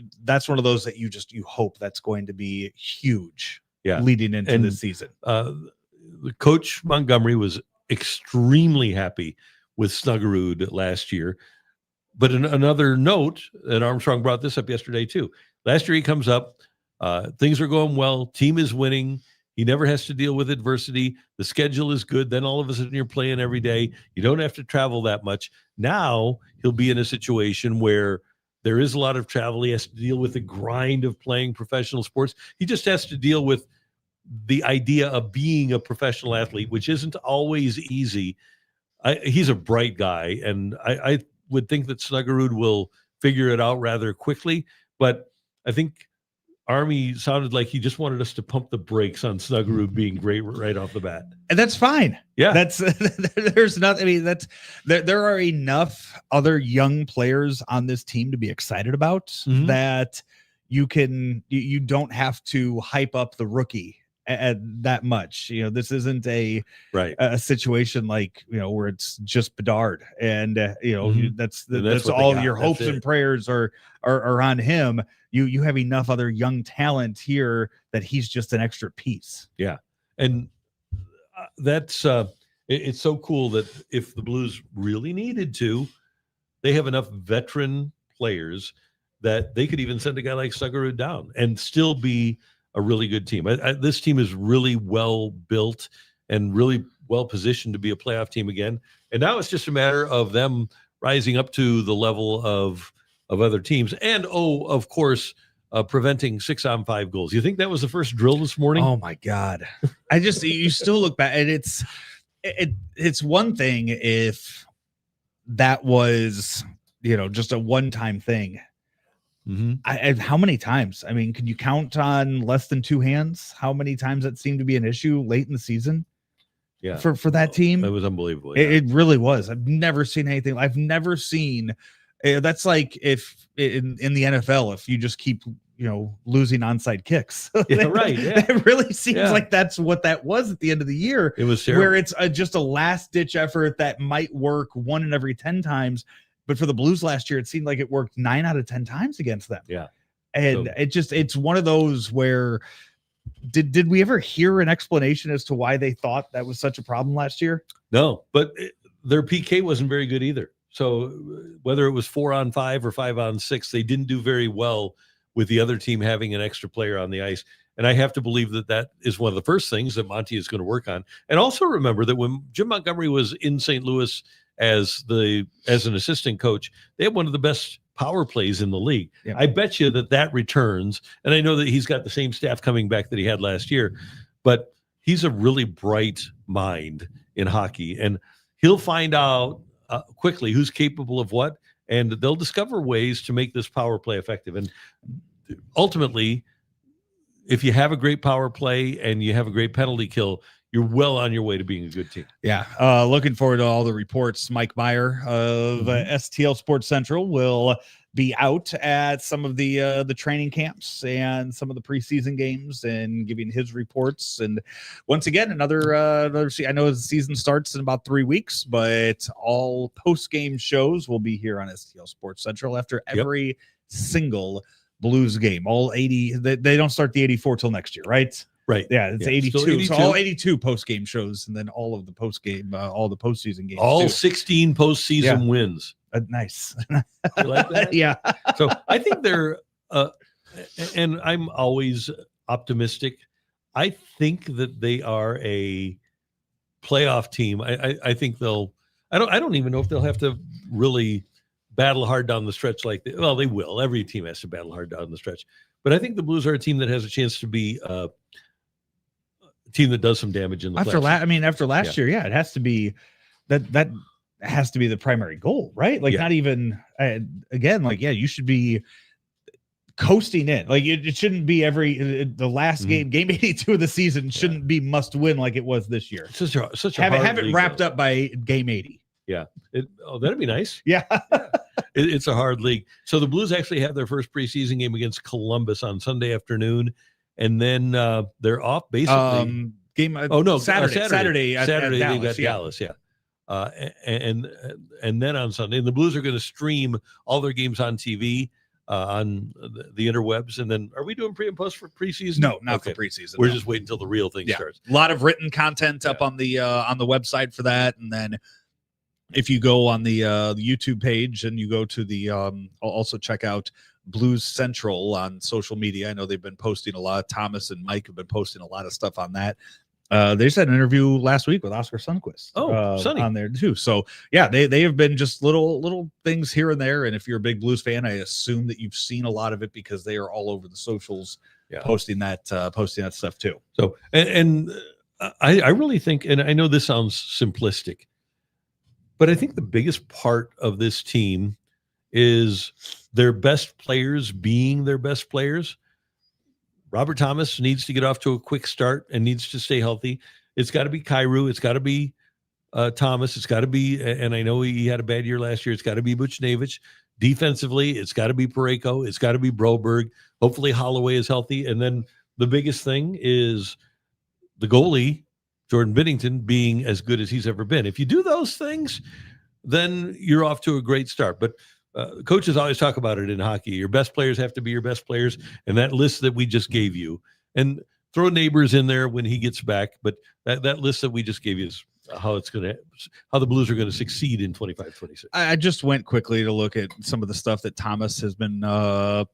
B: one of those that you hope that's going to be huge leading into this season.
A: Coach Montgomery was extremely happy with Snuggerud last year. But another note, and Armstrong brought this up yesterday too. Last year he comes up, things are going well, team is winning. He never has to deal with adversity. The schedule is good. Then all of a sudden you're playing every day. You don't have to travel that much. Now he'll be in a situation where there is a lot of travel. He has to deal with the grind of playing professional sports. He just has to deal with the idea of being a professional athlete, which isn't always easy. He's a bright guy, and I would think that Snuggerud will figure it out rather quickly. But I think Army sounded like he just wanted us to pump the brakes on Snuggerud being great right off the bat.
B: And that's fine.
A: Yeah.
B: There's nothing. I mean, there are enough other young players on this team to be excited about that you don't have to hype up the rookie at that much. This isn't a situation like, where it's just Bedard and, that's all your hopes and prayers are on him. You have enough other young talent here that he's just an extra piece.
A: Yeah. And that's it's so cool that if the Blues really needed to, they have enough veteran players that they could even send a guy like Suggerud down and still be a really good team. This team is really well built and really well positioned to be a playoff team again. And now it's just a matter of them rising up to the level of other teams. And, of course, preventing 6-on-5 goals. You think that was the first drill this morning?
B: Oh my God. You still look back and it's one thing if that was, just a one-time thing.
A: Mm-hmm.
B: How many times? I mean, can you count on less than two hands how many times that seemed to be an issue late in the season?
A: Yeah,
B: for that team,
A: it was unbelievable. Yeah.
B: It really was. I've never seen anything. I've never seen. That's like if in the NFL, if you just keep losing onside kicks.
A: Yeah, right. Yeah.
B: It really seems like that's what that was at the end of the year.
A: It was terrible.
B: Where it's just a last ditch effort that might work 1 in every 10 times. But for the Blues last year, it seemed like it worked 9 out of 10 times against them.
A: Yeah.
B: And it's one of those where did we ever hear an explanation as to why they thought that was such a problem last year?
A: No, but their PK wasn't very good either. So whether it was 4-on-5 or 5-on-6, they didn't do very well with the other team having an extra player on the ice. And I have to believe that is one of the first things that Monty is going to work on. And also remember that when Jim Montgomery was in St. Louis as an assistant coach, they had one of the best power plays in the league. Yeah. I bet you that returns. And I know that he's got the same staff coming back that he had last year, but he's a really bright mind in hockey, and he'll find out quickly who's capable of what, and they'll discover ways to make this power play effective. And ultimately, if you have a great power play and you have a great penalty kill, you're well on your way to being a good team.
B: Yeah. Looking forward to all the reports. Mike Meyer of STL Sports Central will be out at some of the training camps and some of the preseason games and giving his reports. And once again, another I know the season starts in about 3 weeks, but all post-game shows will be here on STL Sports Central after every single Blues game. All 80. They don't start the 84 till next year, right?
A: Right.
B: Yeah, it's 82. So all 82 post-game shows, and then all of the post-game, all the postseason games.
A: All
B: too.
A: 16 postseason wins.
B: Nice.
A: You like that?
B: Yeah.
A: So I think they're, and I'm always optimistic. I think that they are a playoff team. I think I don't even know if they'll have to really battle hard down the stretch well, they will. Every team has to battle hard down the stretch. But I think the Blues are a team that has a chance to be team that does some damage in the playoffs.
B: After last year, it has to be that has to be the primary goal, right? Like not even you should be coasting in. Like it shouldn't be the last game 82 of the season shouldn't be must win like it was this year.
A: Such a
B: have it wrapped up by game 80.
A: Yeah. That'd be nice.
B: Yeah.
A: It's a hard league. So the Blues actually have their first preseason game against Columbus on Sunday afternoon. And then they're off basically.
B: Saturday at
A: they've got Dallas. Yeah. And then on Sunday, and the Blues are going to stream all their games on TV on the interwebs. And then are we doing pre and post for preseason?
B: No, not for preseason.
A: We're just waiting until the real thing starts.
B: A lot of written content up on the website for that. And then if you go on the YouTube page and you go to the also check out Blues Central on social media. I know they've been posting a lot. Thomas and Mike have been posting a lot of stuff on that. They just had an interview last week with Oscar Sundquist.
A: Sonny
B: on there too. So yeah, they have been just little things here and there. And if you're a big Blues fan, I assume that you've seen a lot of it because they are all over the socials posting that stuff too.
A: So and I really think, and I know this sounds simplistic, but I think the biggest part of this team is their best players being their best players. Robert Thomas needs to get off to a quick start and needs to stay healthy. It's got to be Kyrou. It's got to be Thomas. It's got to be, and I know he had a bad year last year. It's got to be Buchnevich. Defensively, it's got to be Parayko. It's got to be Broberg. Hopefully Holloway is healthy. And then the biggest thing is the goalie, Jordan Binnington, being as good as he's ever been. If you do those things, then you're off to a great start. But coaches always talk about it in hockey. Your best players have to be your best players. And that list that we just gave you, and throw Neighbors in there when he gets back. But that list that we just gave you how the Blues are going to succeed in 25-26.
B: I just went quickly to look at some of the stuff that Thomas has been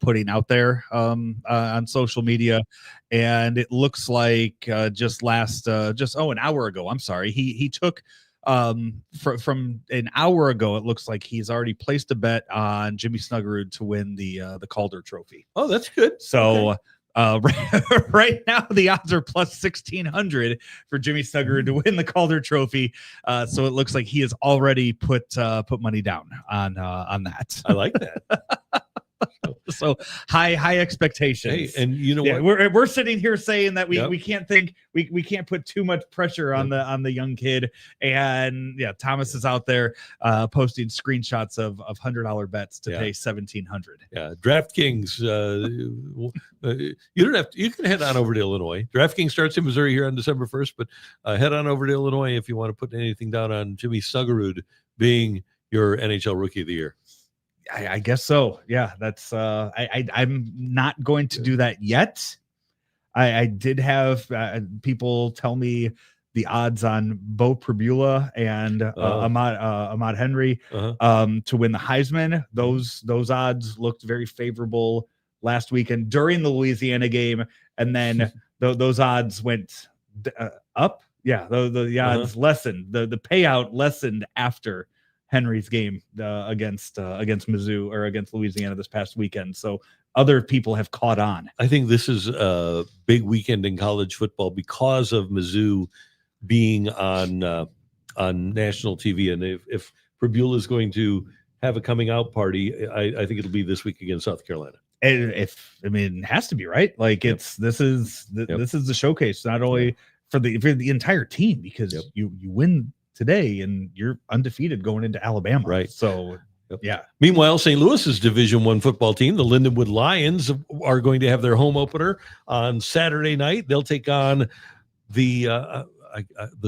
B: putting out there on social media, and it looks like just an hour ago. I'm sorry, he took from an hour ago. It looks like he's already placed a bet on Jimmy Snuggerud to win the Calder Trophy.
A: Oh, that's good.
B: So. Okay. Right now the odds are plus 1,600 for Jimmy Snuggerud to win the Calder Trophy. So it looks like he has already put money down on that.
A: I like that.
B: So high expectations.
A: Hey, and you know what?
B: We're sitting here saying that we can't think we can't put too much pressure on the young kid. And Thomas is out there posting screenshots of $100 bets to pay 1,700.
A: Yeah, DraftKings. You don't have to. You can head on over to Illinois. DraftKings starts in Missouri here on December 1st, but head on over to Illinois if you want to put anything down on Jimmy Snuggerud being your NHL Rookie of the Year.
B: I guess so. Yeah, that's I'm not going to do that yet. I did have people tell me the odds on Bo Pribula and Ahmad Henry to win the Heisman. Those odds looked very favorable last weekend during the Louisiana game, and then those odds went up. Yeah, the odds lessened. The payout lessened after Henry's game against Mizzou or against Louisiana this past weekend. So other people have caught on.
A: I think this is a big weekend in college football because of Mizzou being on national TV. And if Pribula is going to have a coming out party, I think it'll be this week against South Carolina.
B: And it has to be, right. Like this is the showcase, not only for the entire team, because you win today and you're undefeated going into Alabama.
A: Right.
B: So
A: Meanwhile, St. Louis's Division I football team, the Lindenwood Lions, are going to have their home opener on Saturday night. They'll take on the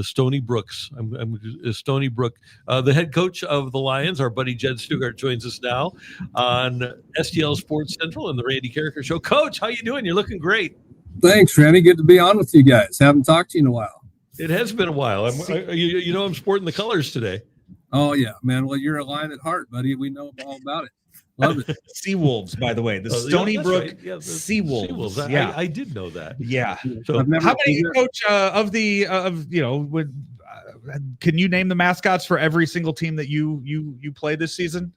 A: Stony Brooks. Stony Brook. The head coach of the Lions, our buddy Jed Stugart, joins us now on STL Sports Central and the Randy Karraker Show. Coach, how you doing? You're looking great.
D: Thanks, Randy. Good to be on with you guys. Haven't talked to you in a while.
A: It has been a while. I'm sporting the colors today.
D: Oh yeah, man. Well, you're a Lion at heart, buddy. We know all about it. Love it.
B: Seawolves, by the way, the Stony Brook Seawolves.
A: I did know that.
B: Yeah.
A: So
B: how many coach can you name the mascots for every single team that you play this season?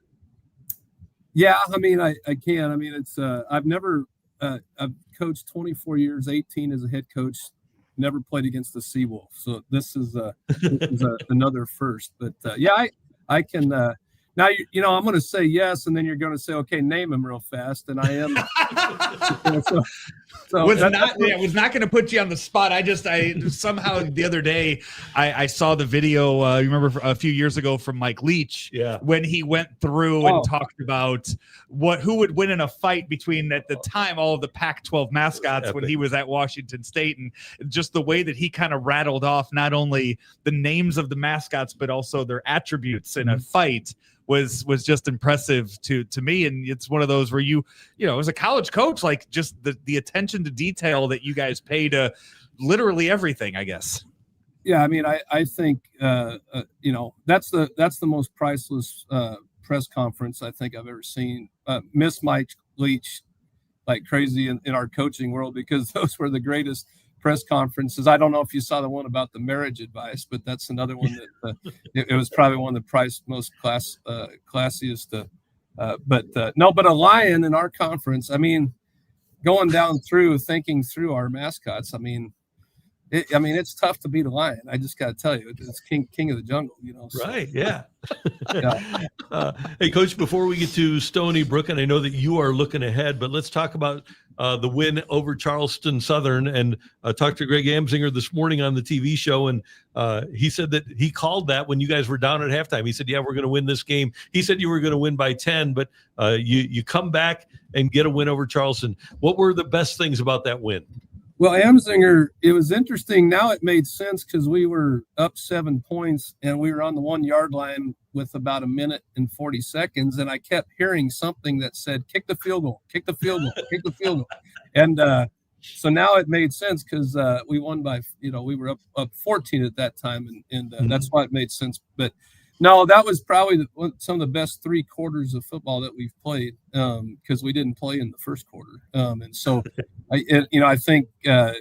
D: Yeah, I mean, I can. I mean, it's I've never I've coached 24 years, 18 as a head coach. Never played against the Seawolf, so this is another first. But I can now. I'm going to say yes, and then you're going to say, okay, name them real fast, and I am.
B: Was not going to put you on the spot. I somehow the other day I saw the video. You remember a few years ago from Mike Leach, when he went through and talked about who would win in a fight between at the time all of the Pac-12 mascots when he was at Washington State, and just the way that he kind of rattled off not only the names of the mascots but also their attributes in a fight was just impressive to me. And it's one of those where you as a college coach, like just the attention to detail that you guys pay to literally everything, I guess.
D: Yeah, I mean, I think that's the most priceless press conference I think I've ever seen. Miss Mike Leach like crazy in our coaching world, because those were the greatest press conferences. I don't know if you saw the one about the marriage advice, but that's another one that it was probably one of the most classiest. But a Lion in our conference. I mean, going down through thinking through our mascots. I mean, it's tough to beat a Lion. I just got to tell you, it's king of the jungle. So.
A: Right? Yeah. Hey, Coach, before we get to Stony Brook, and I know that you are looking ahead, but let's talk about the win over Charleston Southern. And talked to Greg Amsinger this morning on the TV show, and he said that he called that when you guys were down at halftime. He said, "Yeah, we're going to win this game." He said you were going to win by 10, but you come back and get a win over Charleston. What were the best things about that win?
D: Well, Amsinger, it was interesting. Now it made sense because we were up 7 points and we were on the 1 yard line with about a minute and 40 seconds. And I kept hearing something that said, kick the field goal, kick the field goal, kick the field goal. And so now it made sense because we won by, we were up 14 at that time, and that's why it made sense. But no, that was probably some of the best 3 quarters of football that we've played, because we didn't play in the first quarter, and so I think a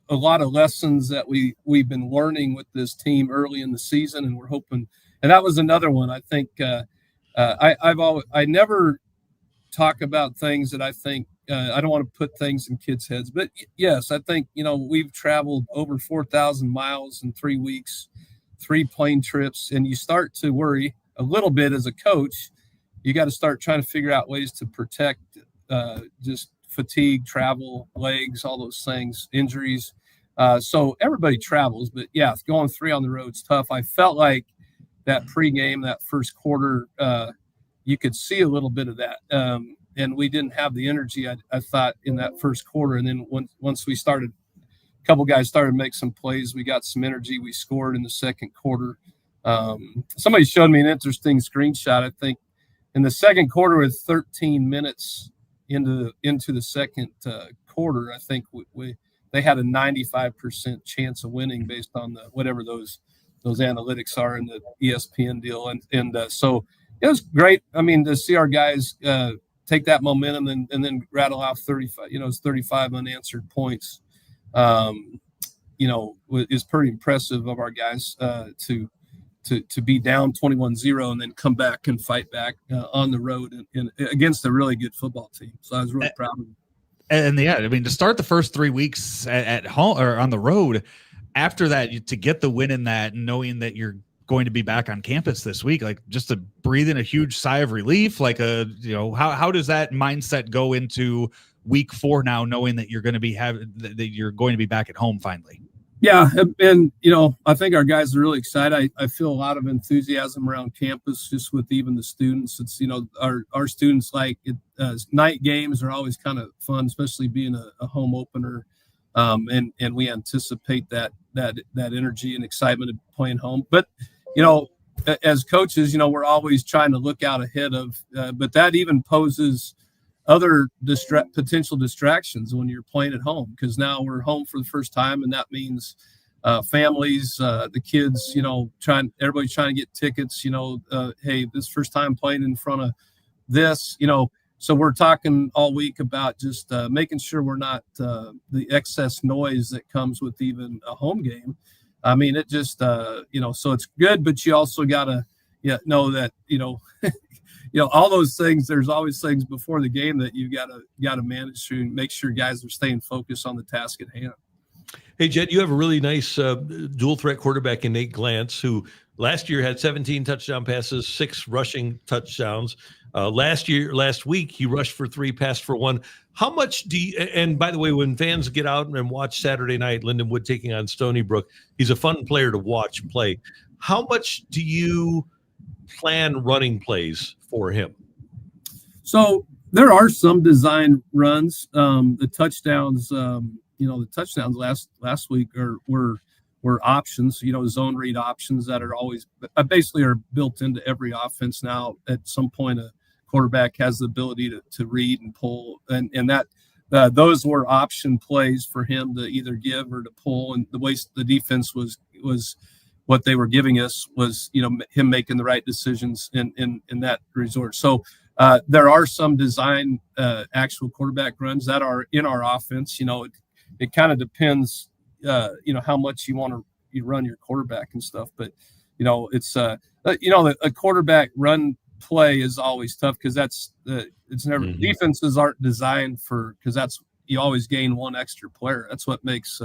D: lot of lessons that we've been learning with this team early in the season, and we're hoping. And that was another one. I think I never talk about things that I think. I don't want to put things in kids' heads, but yes, I think, we've traveled over 4,000 miles in 3 weeks, 3 plane trips, and you start to worry a little bit as a coach. You got to start trying to figure out ways to protect just fatigue, travel, legs, all those things, injuries. So everybody travels, but yeah, going 3 on the road is tough. I felt like that pregame, that first quarter, you could see a little bit of that. And we didn't have the energy, I thought, in that first quarter. And then once we started, a couple guys started to make some plays, we got some energy. We scored in the second quarter. Somebody showed me an interesting screenshot. I think in the second quarter, with 13 minutes into the second quarter, I think they had a 95% chance of winning based on whatever those analytics are in the ESPN deal. And so it was great. I mean, to see our guys take that momentum and then rattle off 35, it's 35 unanswered points, is pretty impressive of our guys to be down 21-0 and then come back and fight back on the road and against a really good football team. So I was really proud of them.
B: And yeah, I mean, to start the first 3 weeks at home or on the road, after that, to get the win in that, knowing that you're going to be back on campus this week, like just to breathe in a huge sigh of relief, like how does that mindset go into week 4 now, knowing that you're going to be back at home finally?
D: Yeah. And, I think our guys are really excited. I feel a lot of enthusiasm around campus, just with even the students. It's, our students like it. Night games are always kind of fun, especially being a home opener. And we anticipate that energy and excitement of playing home. But, as coaches, we're always trying to look out ahead of, but that even poses other potential distractions when you're playing at home, because now we're home for the first time, and that means families, the kids, everybody's trying to get tickets, hey, this first time playing in front of this, so we're talking all week about just making sure we're not the excess noise that comes with even a home game. I mean, it just, so it's good, but you also got to know that, all those things, there's always things before the game that you got to manage through and make sure guys are staying focused on the task at hand.
A: Hey, Jet, you have a really nice dual threat quarterback in Nate Glantz, who last year had 17 touchdown passes, 6 rushing touchdowns. Last week, he rushed for 3, passed for 1. How much do you, and by the way, when fans get out and watch Saturday night, Lindenwood taking on Stony Brook, he's a fun player to watch play. How much do you plan running plays for him?
D: So there are some design runs. The touchdowns, last week were options, zone read options that are always basically are built into every offense now. At some point, a quarterback has the ability to read and pull, and that those were option plays for him to either give or to pull. And the way the defense was what they were giving us was, him making the right decisions in that resort. So there are some design actual quarterback runs that are in our offense. It kind of depends, how much you want to run your quarterback and stuff. But, it's, a quarterback run play is always tough, because it's never, defenses aren't designed for, because you always gain one extra player. That's what makes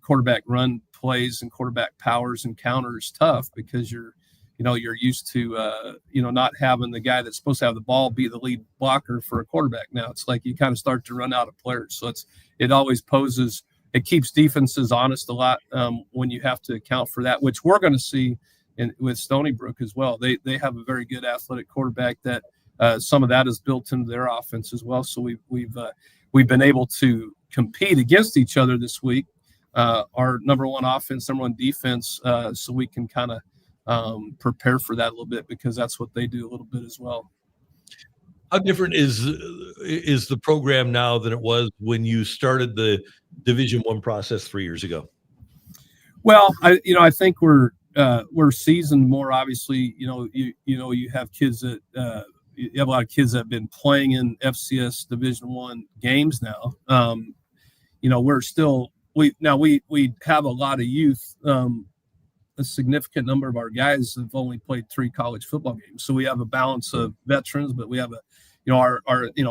D: quarterback run plays and quarterback powers and counters tough, because you're used to, not having the guy that's supposed to have the ball be the lead blocker for a quarterback. Now it's like you kind of start to run out of players. So it keeps defenses honest a lot when you have to account for that, which we're going to see with Stony Brook as well. They have a very good athletic quarterback that some of that is built into their offense as well. So we've been able to compete against each other this week. Our number one offense, number one defense, so we can kind of prepare for that a little bit, because that's what they do a little bit as well.
A: How different is the program now than it was when you started the Division I process 3 years ago?
D: Well, I think we're seasoned more. Obviously, you have kids that you have a lot of kids that have been playing in FCS Division I games now. We're still we have a lot of youth. A significant number of our guys have only played 3 college football games, so we have a balance of veterans, but we have our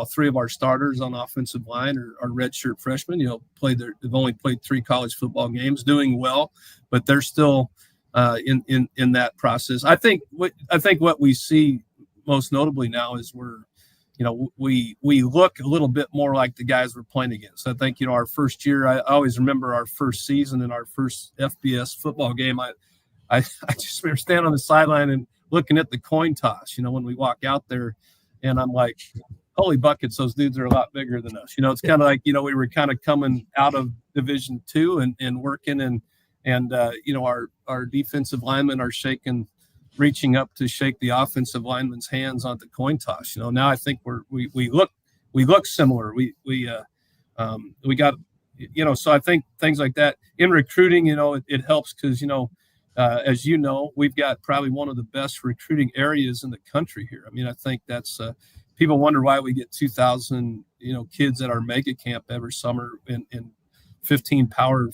D: 3 of our starters on offensive line are redshirt freshmen. They've only played 3 college football games, doing well, but they're still in that process. I think what we see most notably now is we look a little bit more like the guys we're playing against. I think our first year, I always remember our first season and our first FBS football game. I just remember standing on the sideline and looking at the coin toss, when we walk out there, and I'm like, holy buckets, those dudes are a lot bigger than us. It's kind of like, we were kind of coming out of Division II and working and our defensive linemen are reaching up to shake the offensive lineman's hands on the coin toss. Now I think we look similar. We got, so I think things like that in recruiting, it helps because, as we've got probably one of the best recruiting areas in the country here. I mean, I think that's people wonder why we get 2,000, kids at our mega camp every summer and 15 Power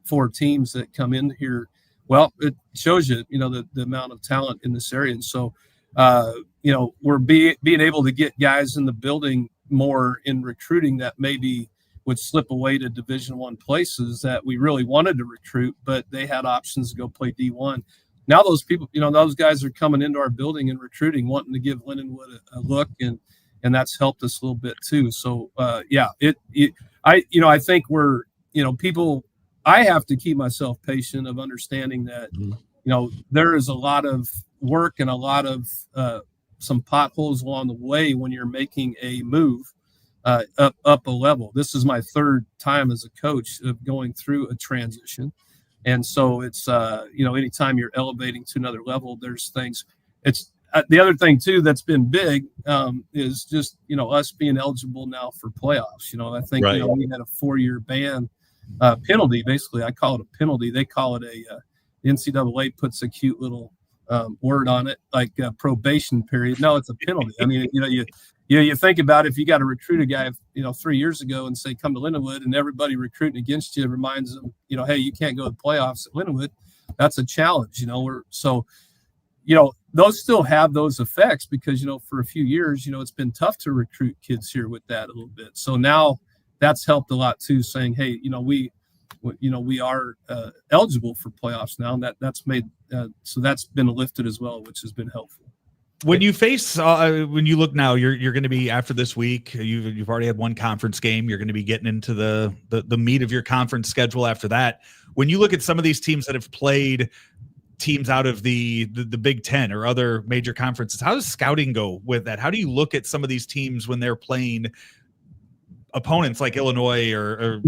D: 4 teams that come in here. Well, it shows you, the amount of talent in this area. And so, we're being able to get guys in the building more in recruiting that maybe would slip away to Division I places that we really wanted to recruit, but they had options to go play D1. Now those people, those guys are coming into our building and recruiting, wanting to give Lindenwood a look, and that's helped us a little bit too. So, I think we're, people. I have to keep myself patient of understanding that, there is a lot of work and a lot of some potholes along the way when you're making a move up a level. This is my 3rd time as a coach of going through a transition. And so it's, anytime you're elevating to another level, there's things. It's the other thing too that's been big is just, us being eligible now for playoffs. I think,
A: right.
D: We had a 4-year ban. Penalty, basically. I call it a penalty. They call it the NCAA puts a cute little word on it, like probation period. No, it's a penalty. I mean, you think about it, if you got to recruit a guy, 3 years ago and say, come to Lindenwood, and everybody recruiting against you reminds them, hey, you can't go to the playoffs at Lindenwood. That's a challenge, those still have those effects because, for a few years, it's been tough to recruit kids here with that a little bit. So now, that's helped a lot too, saying, hey, we are eligible for playoffs now, and that's made so that's been lifted as well, which has been helpful.
B: When you face when you look now, you're going to be, after this week, you've already had one conference game. You're going to be getting into the meat of your conference schedule after that. When you look at some of these teams that have played teams out of the Big Ten or other major conferences, how does scouting go with that? How do you look at some of these teams when they're playing opponents like Illinois or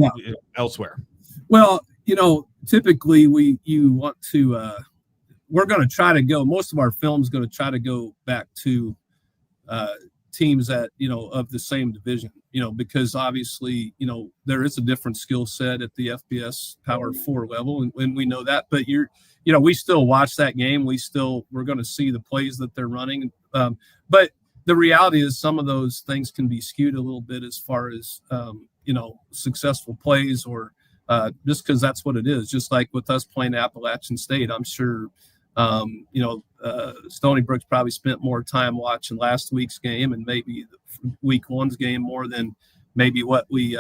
B: elsewhere?
D: Well, typically you want to we're going to try to go, most of our film is going to try to go back to teams that of the same division, because obviously there is a different skill set at the FBS Power 4 level, and we know that, but we still watch that game. We're going to see the plays that they're running, but the reality is some of those things can be skewed a little bit as far as, successful plays or just because that's what it is. Just like with us playing Appalachian State, I'm sure, Stony Brook's probably spent more time watching last week's game and maybe week 1's game more than maybe what we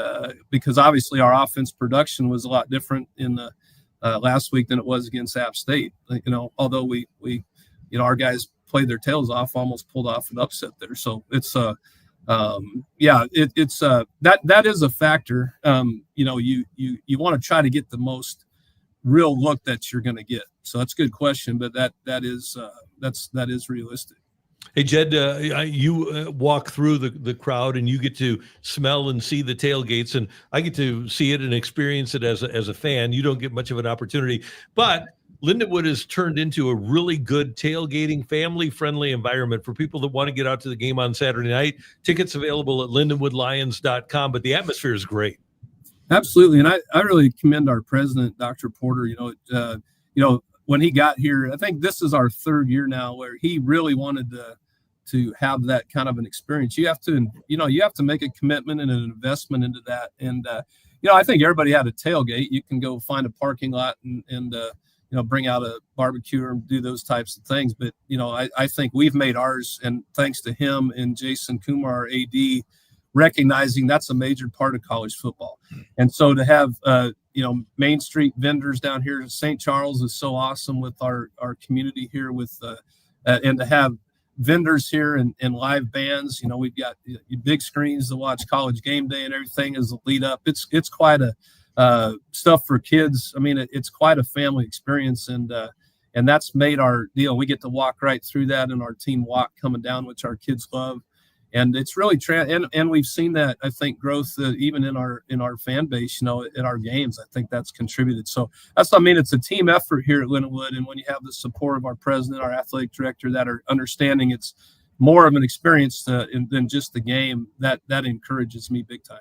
D: because obviously our offense production was a lot different in the last week than it was against App State. Although we our guys played their tails off, almost pulled off an upset there. So it's that is a factor. You want to try to get the most real look that you're going to get. So that's a good question, but that is realistic.
A: Hey, Jed, you walk through the crowd and you get to smell and see the tailgates, and I get to see it and experience it as a fan. You don't get much of an opportunity, but Lindenwood has turned into a really good tailgating, family-friendly environment for people that want to get out to the game on Saturday night. Tickets available at lindenwoodlions.com, but the atmosphere is great.
D: Absolutely. And I really commend our president, Dr. Porter. When he got here, I think this is our third year now where he really wanted to have that kind of an experience. You have to make a commitment and an investment into that. And, I think everybody had a tailgate. You can go find a parking lot and bring out a barbecue and do those types of things. But, I think we've made ours, and thanks to him and Jason Kumar, our AD, recognizing that's a major part of college football. And so to have, Main Street vendors down here in St. Charles is so awesome with our community here and to have vendors here and live bands. We've got big screens to watch College Game Day and everything as a lead up. It's quite a stuff for kids. I mean, it's quite a family experience, and that's made our deal. We get to walk right through that in our team walk coming down, which our kids love. And it's really and we've seen that, I think, growth even in our fan base, in our games. I think that's contributed. So that's what I mean. It's a team effort here at Lindenwood. And when you have the support of our president, our athletic director, that are understanding it's more of an experience than just the game, that encourages me big time.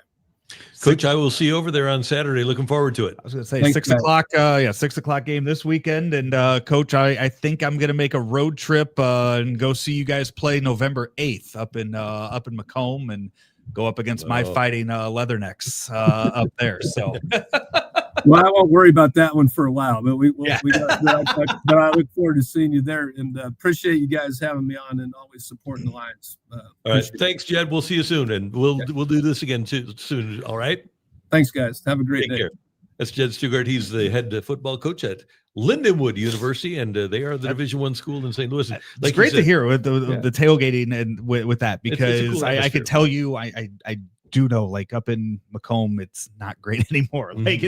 A: Coach, I will see you over there on Saturday. Looking forward to it.
B: I was going to say
D: Thanks,
B: 6
D: guys.
B: o'clock. 6 o'clock game this weekend. And Coach, I think I'm going to make a road trip and go see you guys play November 8th up in Macomb and go up against my fighting Leathernecks up there. So,
D: well, I won't worry about that one for a while, but but I look forward to seeing you there, and appreciate you guys having me on and always supporting the Lions.
A: All right. Thanks, Jed. We'll see you soon, and we'll do this again soon. All right.
D: Thanks, guys. Have a great day.
A: Care. That's Jed Stugart. He's the head football coach at Lindenwood University, and they are the Division I school in St. Louis.
B: It's great to hear with the tailgating and with that, because
A: it's a cool
B: I could tell you, I do know, like up in Macomb, it's not great anymore. Like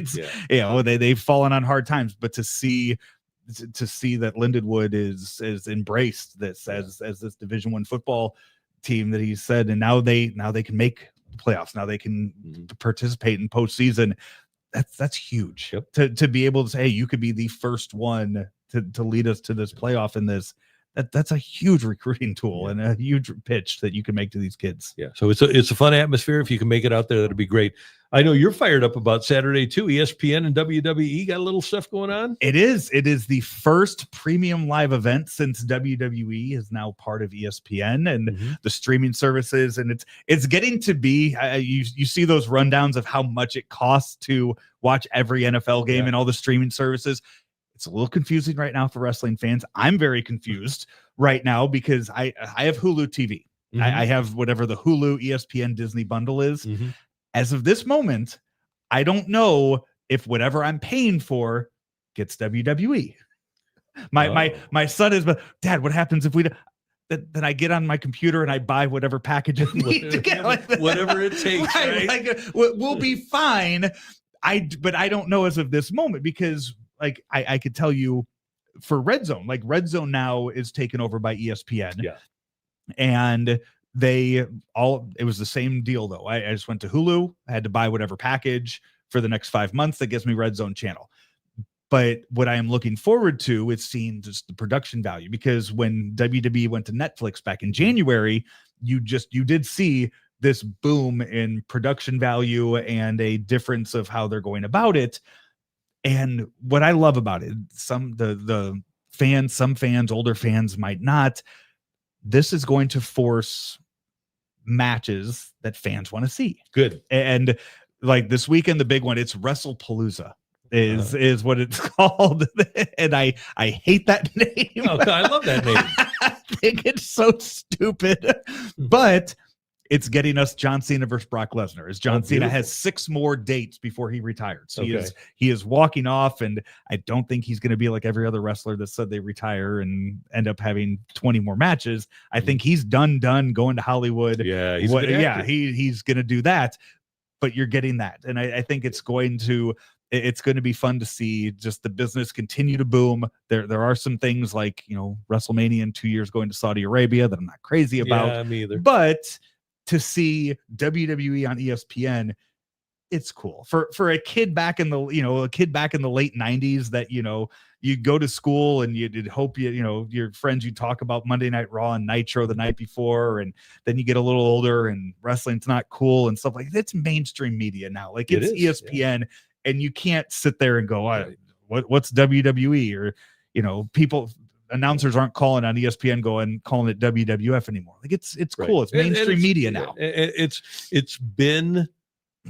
B: they've fallen on hard times, but to see that Lindenwood is embraced this as this Division I football team that he said, and now they can make playoffs. Now they can participate in postseason. That's huge. To be able to say, hey, you could be the first one to lead us to this playoff in this. That's a huge recruiting tool and a huge pitch that you can make to these kids.
A: Yeah. So it's a fun atmosphere. If you can make it out there, that'd be great. I know you're fired up about Saturday too. ESPN and WWE got a little stuff going on.
B: It is the first premium live event since WWE is now part of ESPN and the streaming services. And it's getting to be, you see those rundowns of how much it costs to watch every NFL game and all the streaming services. It's a little confusing right now for wrestling fans. I'm very confused right now because I have Hulu TV. I have whatever the Hulu, ESPN, Disney bundle is. As of this moment, I don't know if whatever I'm paying for gets WWE. My son is, but Dad, what happens if we then I get on my computer and I buy whatever package I need to get,
A: whatever it takes. Right?
B: Like, we'll be fine. But I don't know as of this moment, because like I could tell you for Red Zone, like Red Zone now is taken over by ESPN. Yeah. And it was the same deal though. I just went to Hulu. I had to buy whatever package for the next 5 months that gives me Red Zone channel. But what I am looking forward to is seeing just the production value, because when WWE went to Netflix back in January, you did see this boom in production value and a difference of how they're going about it. And what I love about it, some fans, older fans might not, this is going to force matches that fans want to see.
A: Good.
B: And like this weekend, the big one, it's WrestlePalooza is what it's called. And I hate that name.
A: Oh, I love that name.
B: I think it's so stupid, but it's getting us John Cena versus Brock Lesnar. As John Cena has 6 more dates before he retired. So he is walking off, and I don't think he's going to be like every other wrestler that said they retire and end up having 20 more matches. I think he's done going to Hollywood.
A: Yeah,
B: he's going to do that. But you're getting that, and I think it's going to be fun to see just the business continue to boom. There are some things like WrestleMania in 2 years going to Saudi Arabia that I'm not crazy about.
A: Yeah, me either.
B: But to see WWE on ESPN, it's cool for a kid back in the late 90s that, you go to school and you'd hope your friends, you talk about Monday Night Raw and Nitro the night before, and then you get a little older and wrestling's not cool and stuff like that. It's mainstream media now. Like it's ESPN, and you can't sit there and go, what's WWE, or people. Announcers aren't calling on ESPN calling it WWF anymore. Like it's cool. It's mainstream media now.
A: It's been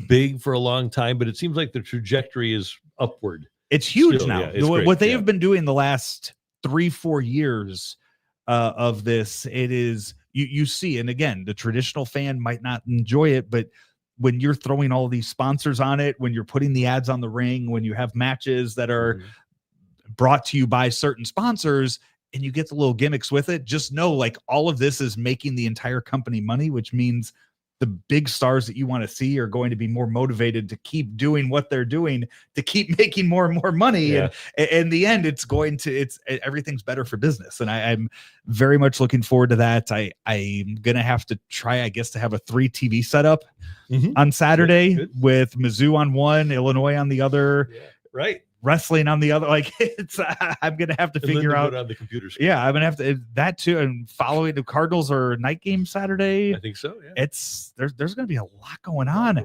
A: big for a long time, but it seems like the trajectory is upward.
B: It's huge
A: still,
B: now.
A: It's
B: what they have been doing the last 3-4 years of this, it is you see, and again, the traditional fan might not enjoy it, but when you're throwing all these sponsors on it, when you're putting the ads on the ring, when you have matches that are brought to you by certain sponsors and you get the little gimmicks with it, just know like all of this is making the entire company money, which means the big stars that you want to see are going to be more motivated to keep doing what they're doing, to keep making more and more money. And in the end, everything's better for business. And I'm very much looking forward to that. I'm going to have to try, I guess, to have a 3 TV setup on Saturday with Mizzou on one, Illinois on the other.
A: Yeah. Right.
B: Wrestling on the other, like I'm gonna have to figure out
A: on the computer screen.
B: Yeah, I'm gonna have to that too. And following the Cardinals or night game Saturday.
A: I think so. Yeah,
B: there's gonna be a lot going on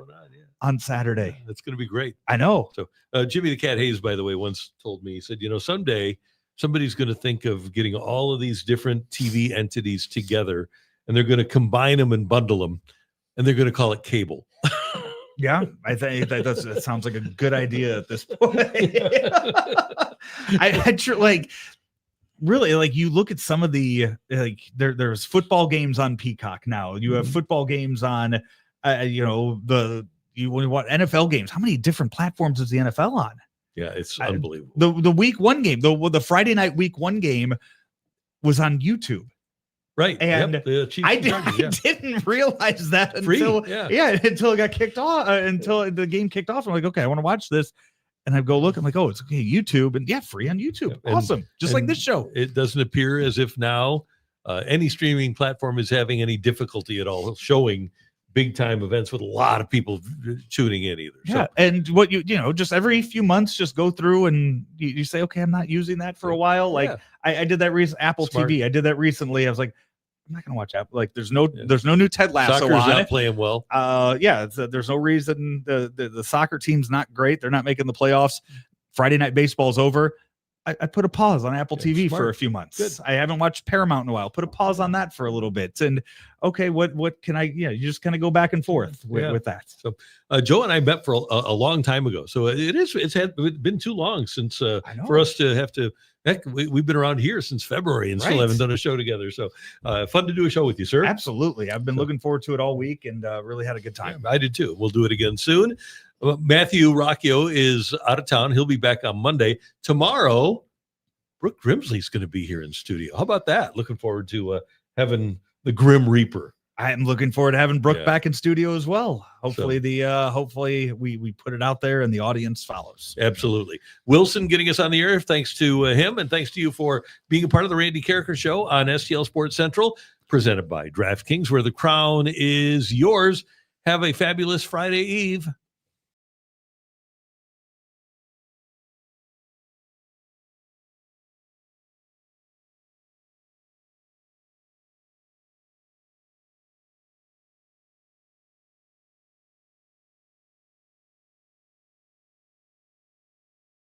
B: on Saturday.
A: That's gonna be great.
B: I know.
A: So Jimmy the Cat Hayes, by the way, once told me, he said, someday somebody's gonna think of getting all of these different TV entities together, and they're gonna combine them and bundle them, and they're gonna call it cable.
B: Yeah, I think that sounds like a good idea at this point. Really, like you look at some of the there's football games on Peacock now. You have football games on, you want NFL games. How many different platforms is the NFL on?
A: Yeah, it's unbelievable.
B: The week 1 game, the Friday night week 1 game was on YouTube.
A: Right.
B: And I didn't realize that until it got kicked off, until the game kicked off. I'm like, okay, I want to watch this. And I go look, I'm like, oh, it's okay, YouTube. And free on YouTube. Awesome. Just like this show.
A: It doesn't appear as if now any streaming platform is having any difficulty at all showing big time events with a lot of people tuning in either.
B: Yeah. So. And what just every few months, just go through and you say, okay, I'm not using that for a while. Like I did that Apple Smart. TV. I did that recently. I was like, I'm not going to watch Apple. Like there's no new Ted Lasso.
A: Soccer's not playing well.
B: There's no reason the soccer team's not great. They're not making the playoffs. Friday night baseball's over. I put a pause on Apple TV for a few months. Good. I haven't watched Paramount in a while. Put a pause on that for a little bit. And okay, what can I? You just kind of go back and forth with that.
A: So Joe and I met for a long time ago. So it's been too long since for us to have to. Heck, we've been around here since February and still haven't done a show together. So fun to do a show with you, sir.
B: Absolutely. I've been looking forward to it all week and really had a good time.
A: Yeah, I did too. We'll do it again soon. Matthew Rocchio is out of town. He'll be back on Monday. Tomorrow, Brooke Grimsley's going to be here in studio. How about that? Looking forward to having the Grim Reaper.
B: I'm looking forward to having Brooke back in studio as well. Hopefully hopefully we put it out there and the audience follows.
A: Absolutely. Wilson getting us on the air. Thanks to him, and thanks to you for being a part of the Randy Karraker Show on STL Sports Central, presented by DraftKings, where the crown is yours. Have a fabulous Friday Eve.